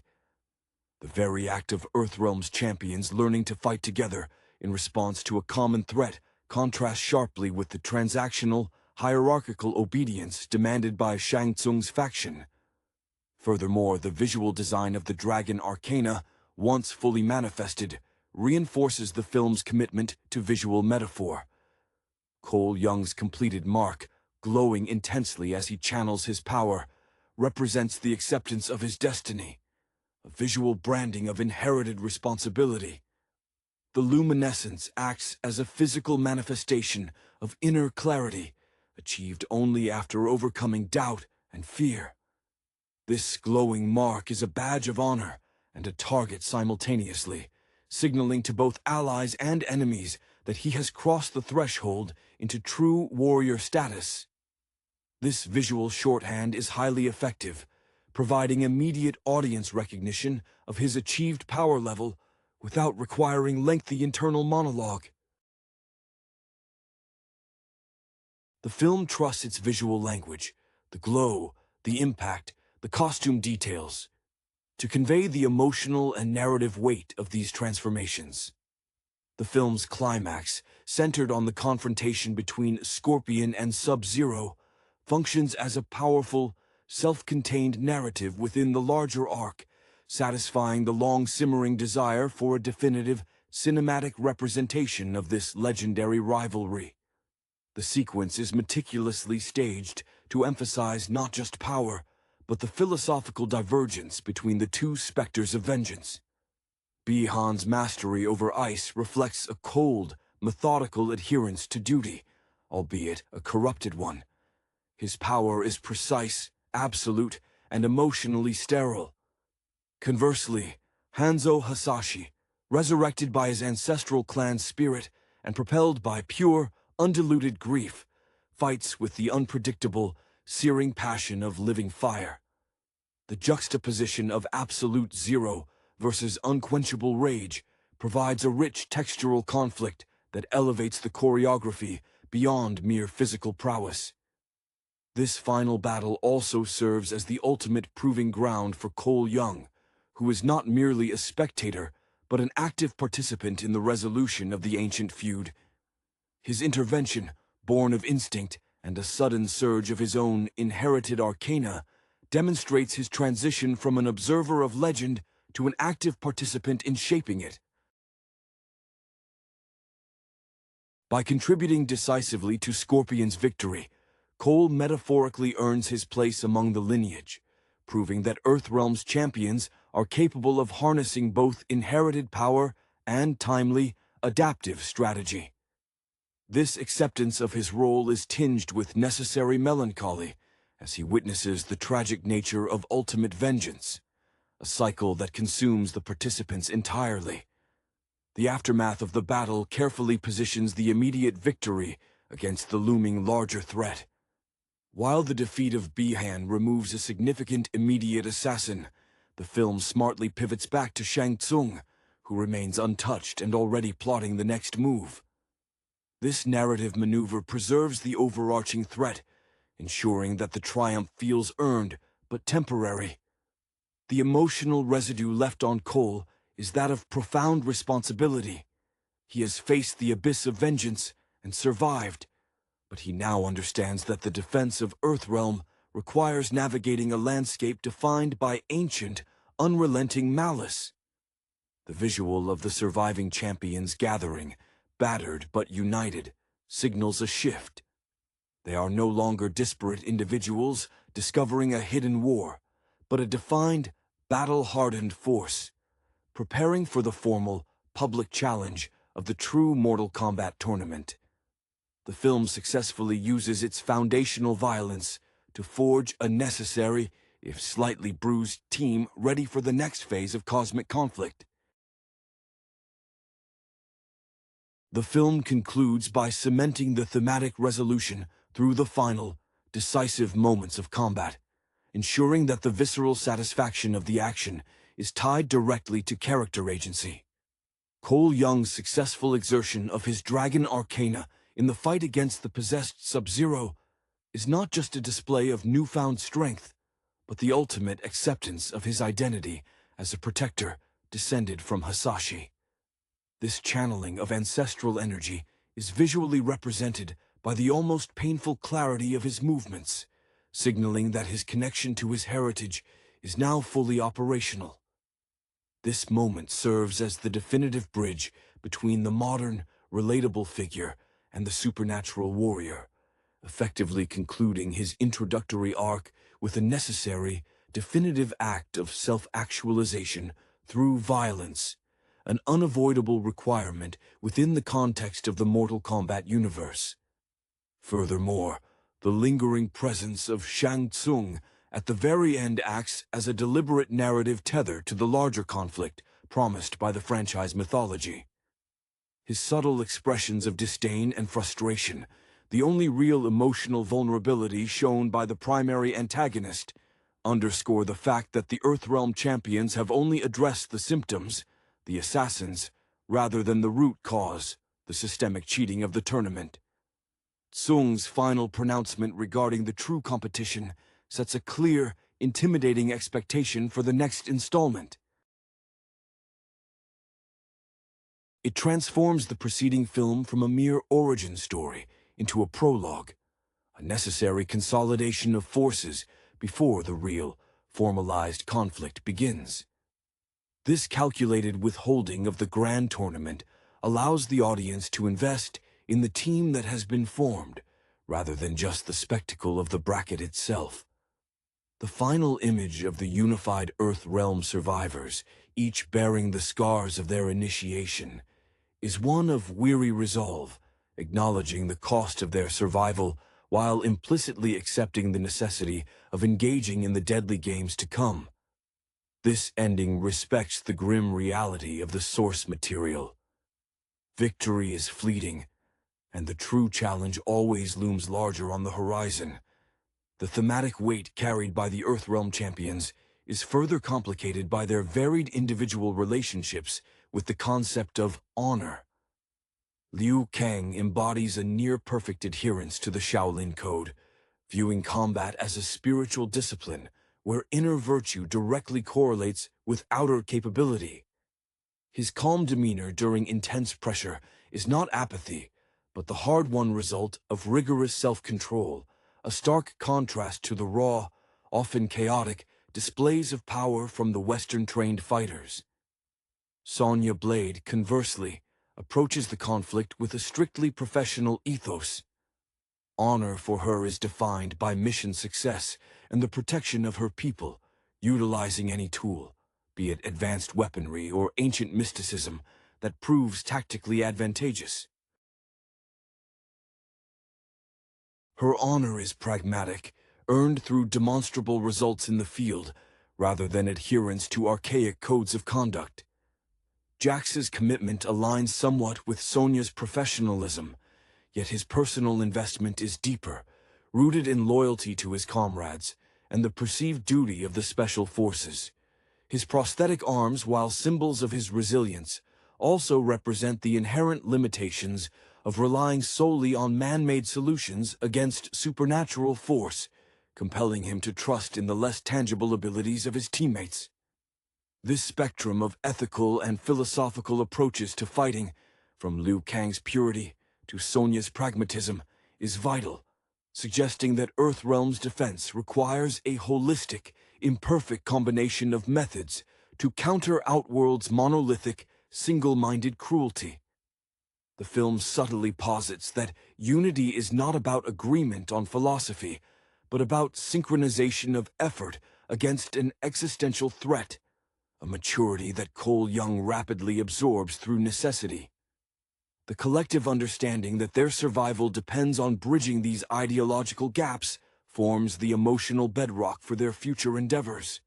The very act of Earthrealm's champions learning to fight together in response to a common threat contrasts sharply with the transactional, hierarchical obedience demanded by Shang Tsung's faction. Furthermore, the visual design of the Dragon Arcana, once fully manifested, reinforces the film's commitment to visual metaphor. Cole Young's completed mark, glowing intensely as he channels his power, represents the acceptance of his destiny, a visual branding of inherited responsibility. The luminescence acts as a physical manifestation of inner clarity, achieved only after overcoming doubt and fear. This glowing mark is a badge of honor and a target simultaneously, signaling to both allies and enemies that he has crossed the threshold into true warrior status. This visual shorthand is highly effective, providing immediate audience recognition of his achieved power level without requiring lengthy internal monologue. The film trusts its visual language, the glow, the impact, the costume details, to convey the emotional and narrative weight of these transformations. The film's climax, centered on the confrontation between Scorpion and Sub-Zero, functions as a powerful, self-contained narrative within the larger arc, satisfying the long-simmering desire for a definitive, cinematic representation of this legendary rivalry. The sequence is meticulously staged to emphasize not just power, but the philosophical divergence between the two specters of vengeance. Bi-Han's mastery over ice reflects a cold, methodical adherence to duty, albeit a corrupted one. His power is precise, absolute, and emotionally sterile. Conversely, Hanzo Hasashi, resurrected by his ancestral clan's spirit and propelled by pure, undiluted grief, fights with the unpredictable, searing passion of living fire. The juxtaposition of absolute zero versus unquenchable rage provides a rich textural conflict that elevates the choreography beyond mere physical prowess. This final battle also serves as the ultimate proving ground for Cole Young, who is not merely a spectator, but an active participant in the resolution of the ancient feud. His intervention, born of instinct and a sudden surge of his own inherited arcana, demonstrates his transition from an observer of legend to an active participant in shaping it. By contributing decisively to Scorpion's victory, Cole metaphorically earns his place among the lineage, proving that Earthrealm's champions are capable of harnessing both inherited power and timely, adaptive strategy. This acceptance of his role is tinged with necessary melancholy as he witnesses the tragic nature of ultimate vengeance, a cycle that consumes the participants entirely. The aftermath of the battle carefully positions the immediate victory against the looming larger threat. While the defeat of Bi-Han removes a significant immediate assassin, the film smartly pivots back to Shang Tsung, who remains untouched and already plotting the next move. This narrative maneuver preserves the overarching threat, ensuring that the triumph feels earned but temporary. The emotional residue left on Cole is that of profound responsibility. He has faced the abyss of vengeance and survived, but he now understands that the defense of Earthrealm requires navigating a landscape defined by ancient, unrelenting malice. The visual of the surviving champions gathering, battered but united, signals a shift. They are no longer disparate individuals discovering a hidden war, but a defined, battle-hardened force, preparing for the formal, public challenge of the true Mortal Kombat tournament. The film successfully uses its foundational violence to forge a necessary, if slightly bruised, team ready for the next phase of cosmic conflict. The film concludes by cementing the thematic resolution through the final, decisive moments of combat, ensuring that the visceral satisfaction of the action is tied directly to character agency. Cole Young's successful exertion of his Dragon Arcana in the fight against the possessed Sub-Zero is not just a display of newfound strength, but the ultimate acceptance of his identity as a protector descended from Hasashi. This channeling of ancestral energy is visually represented by the almost painful clarity of his movements, signaling that his connection to his heritage is now fully operational. This moment serves as the definitive bridge between the modern, relatable figure and the supernatural warrior, effectively concluding his introductory arc with a necessary, definitive act of self-actualization through violence, an unavoidable requirement within the context of the Mortal Kombat universe. Furthermore, the lingering presence of Shang Tsung at the very end acts as a deliberate narrative tether to the larger conflict promised by the franchise mythology. His subtle expressions of disdain and frustration, the only real emotional vulnerability shown by the primary antagonist, underscore the fact that the Earthrealm champions have only addressed the symptoms, the assassins, rather than the root cause, the systemic cheating of the tournament. Tsung's final pronouncement regarding the true competition sets a clear, intimidating expectation for the next installment. It transforms the preceding film from a mere origin story into a prologue, a necessary consolidation of forces before the real, formalized conflict begins. This calculated withholding of the grand tournament allows the audience to invest in the team that has been formed, rather than just the spectacle of the bracket itself. The final image of the unified Earthrealm survivors, each bearing the scars of their initiation, is one of weary resolve, acknowledging the cost of their survival while implicitly accepting the necessity of engaging in the deadly games to come. This ending respects the grim reality of the source material. Victory is fleeting, and the true challenge always looms larger on the horizon. The thematic weight carried by the Earthrealm champions is further complicated by their varied individual relationships with the concept of honor. Liu Kang embodies a near-perfect adherence to the Shaolin Code, viewing combat as a spiritual discipline where inner virtue directly correlates with outer capability. His calm demeanor during intense pressure is not apathy, but the hard-won result of rigorous self-control, a stark contrast to the raw, often chaotic, displays of power from the Western-trained fighters. Sonya Blade, conversely, approaches the conflict with a strictly professional ethos. Honor for her is defined by mission success and the protection of her people, utilizing any tool, be it advanced weaponry or ancient mysticism, that proves tactically advantageous. Her honor is pragmatic, earned through demonstrable results in the field, rather than adherence to archaic codes of conduct. Jax's commitment aligns somewhat with Sonya's professionalism, yet his personal investment is deeper, rooted in loyalty to his comrades and the perceived duty of the special forces. His prosthetic arms, while symbols of his resilience, also represent the inherent limitations of relying solely on man-made solutions against supernatural force, compelling him to trust in the less tangible abilities of his teammates. This spectrum of ethical and philosophical approaches to fighting, from Liu Kang's purity to Sonya's pragmatism, is vital, suggesting that Earthrealm's defense requires a holistic, imperfect combination of methods to counter Outworld's monolithic, single-minded cruelty. The film subtly posits that unity is not about agreement on philosophy, but about synchronization of effort against an existential threat, a maturity that Cole Young rapidly absorbs through necessity. The collective understanding that their survival depends on bridging these ideological gaps forms the emotional bedrock for their future endeavors.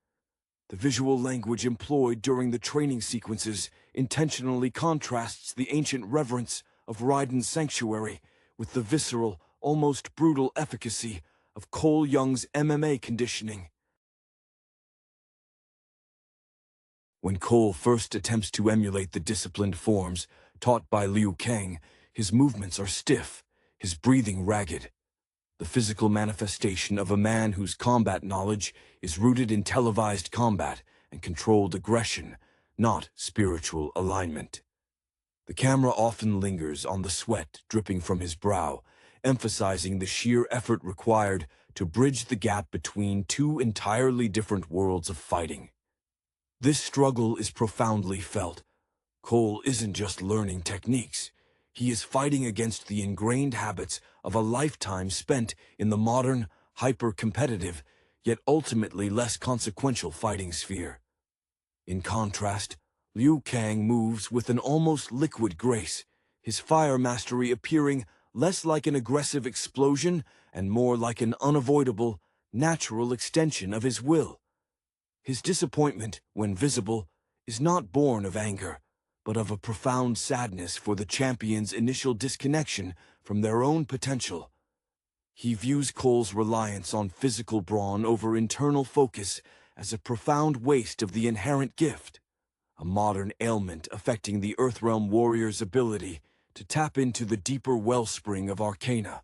The visual language employed during the training sequences intentionally contrasts the ancient reverence of Raiden's sanctuary with the visceral, almost brutal efficacy of Cole Young's MMA conditioning. When Cole first attempts to emulate the disciplined forms taught by Liu Kang, his movements are stiff, his breathing ragged. The physical manifestation of a man whose combat knowledge is rooted in televised combat and controlled aggression, not spiritual alignment. The camera often lingers on the sweat dripping from his brow, emphasizing the sheer effort required to bridge the gap between two entirely different worlds of fighting. This struggle is profoundly felt. Cole isn't just learning techniques. He is fighting against the ingrained habits of a lifetime spent in the modern, hyper-competitive, yet ultimately less consequential fighting sphere. In contrast, Liu Kang moves with an almost liquid grace, his fire mastery appearing less like an aggressive explosion and more like an unavoidable, natural extension of his will. His disappointment, when visible, is not born of anger, but of a profound sadness for the champion's initial disconnection from their own potential. He views Cole's reliance on physical brawn over internal focus as a profound waste of the inherent gift, a modern ailment affecting the Earthrealm warrior's ability to tap into the deeper wellspring of arcana.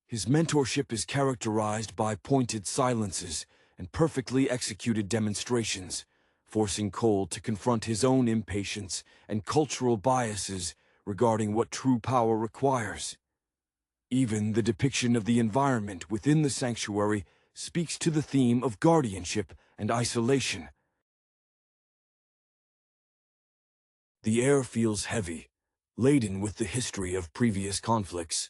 His mentorship is characterized by pointed silences and perfectly executed demonstrations, forcing Cole to confront his own impatience and cultural biases regarding what true power requires. Even the depiction of the environment within the sanctuary speaks to the theme of guardianship and isolation. The air feels heavy, laden with the history of previous conflicts.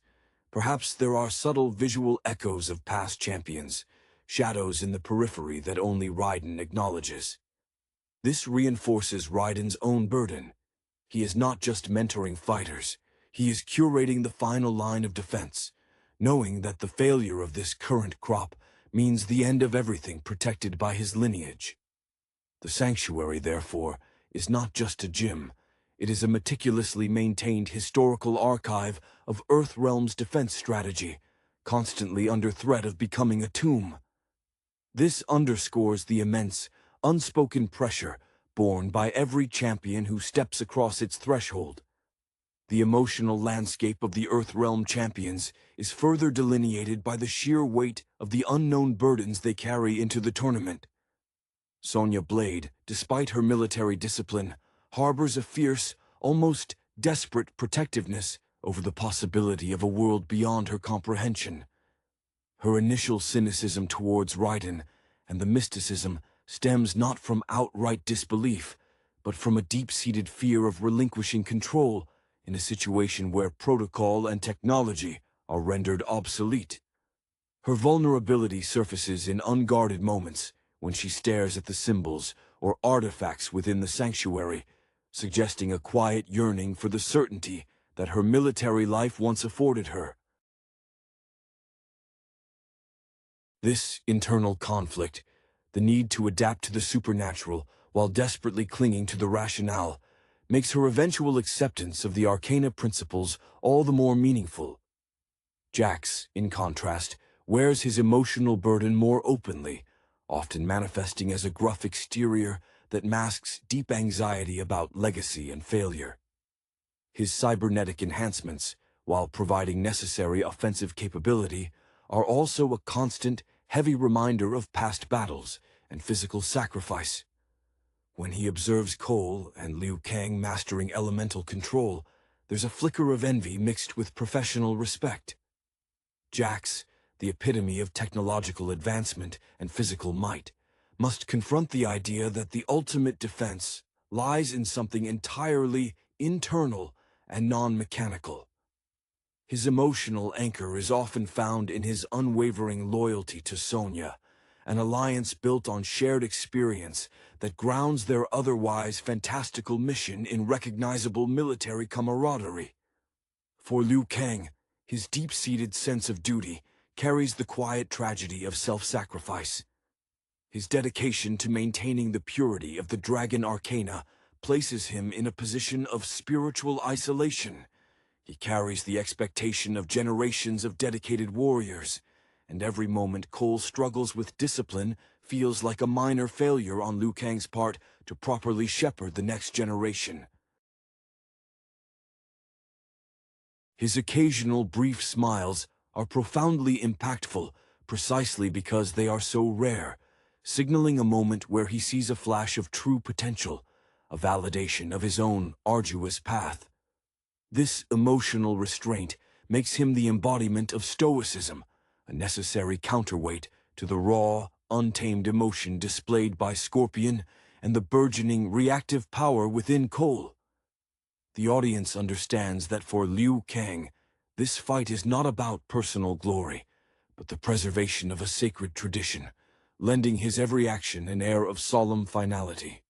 Perhaps there are subtle visual echoes of past champions, shadows in the periphery that only Raiden acknowledges. This reinforces Raiden's own burden. He is not just mentoring fighters, he is curating the final line of defense, knowing that the failure of this current crop means the end of everything protected by his lineage. The sanctuary, therefore, is not just a gym. It is a meticulously maintained historical archive of Earthrealm's defense strategy, constantly under threat of becoming a tomb. This underscores the immense, unspoken pressure borne by every champion who steps across its threshold. The emotional landscape of the Earthrealm champions is further delineated by the sheer weight of the unknown burdens they carry into the tournament. Sonya Blade, despite her military discipline, harbors a fierce, almost desperate protectiveness over the possibility of a world beyond her comprehension. Her initial cynicism towards Raiden and the mysticism stems not from outright disbelief, but from a deep-seated fear of relinquishing control in a situation where protocol and technology are rendered obsolete. Her vulnerability surfaces in unguarded moments when she stares at the symbols or artifacts within the sanctuary, suggesting a quiet yearning for the certainty that her military life once afforded her. This internal conflict, the need to adapt to the supernatural while desperately clinging to the rationale, makes her eventual acceptance of the arcana principles all the more meaningful. Jax, in contrast, wears his emotional burden more openly, often manifesting as a gruff exterior that masks deep anxiety about legacy and failure. His cybernetic enhancements, while providing necessary offensive capability, are also a constant, heavy reminder of past battles and physical sacrifice. When he observes Cole and Liu Kang mastering elemental control, there's a flicker of envy mixed with professional respect. Jax, the epitome of technological advancement and physical might, must confront the idea that the ultimate defense lies in something entirely internal and non-mechanical. His emotional anchor is often found in his unwavering loyalty to Sonya, an alliance built on shared experience that grounds their otherwise fantastical mission in recognizable military camaraderie. For Liu Kang, his deep-seated sense of duty carries the quiet tragedy of self-sacrifice. His dedication to maintaining the purity of the Dragon Arcana places him in a position of spiritual isolation. He carries the expectation of generations of dedicated warriors, and every moment Cole struggles with discipline feels like a minor failure on Liu Kang's part to properly shepherd the next generation. His occasional brief smiles are profoundly impactful precisely because they are so rare, signaling a moment where he sees a flash of true potential, a validation of his own arduous path. This emotional restraint makes him the embodiment of stoicism, a necessary counterweight to the raw, untamed emotion displayed by Scorpion and the burgeoning reactive power within Cole. The audience understands that for Liu Kang, this fight is not about personal glory, but the preservation of a sacred tradition, lending his every action an air of solemn finality.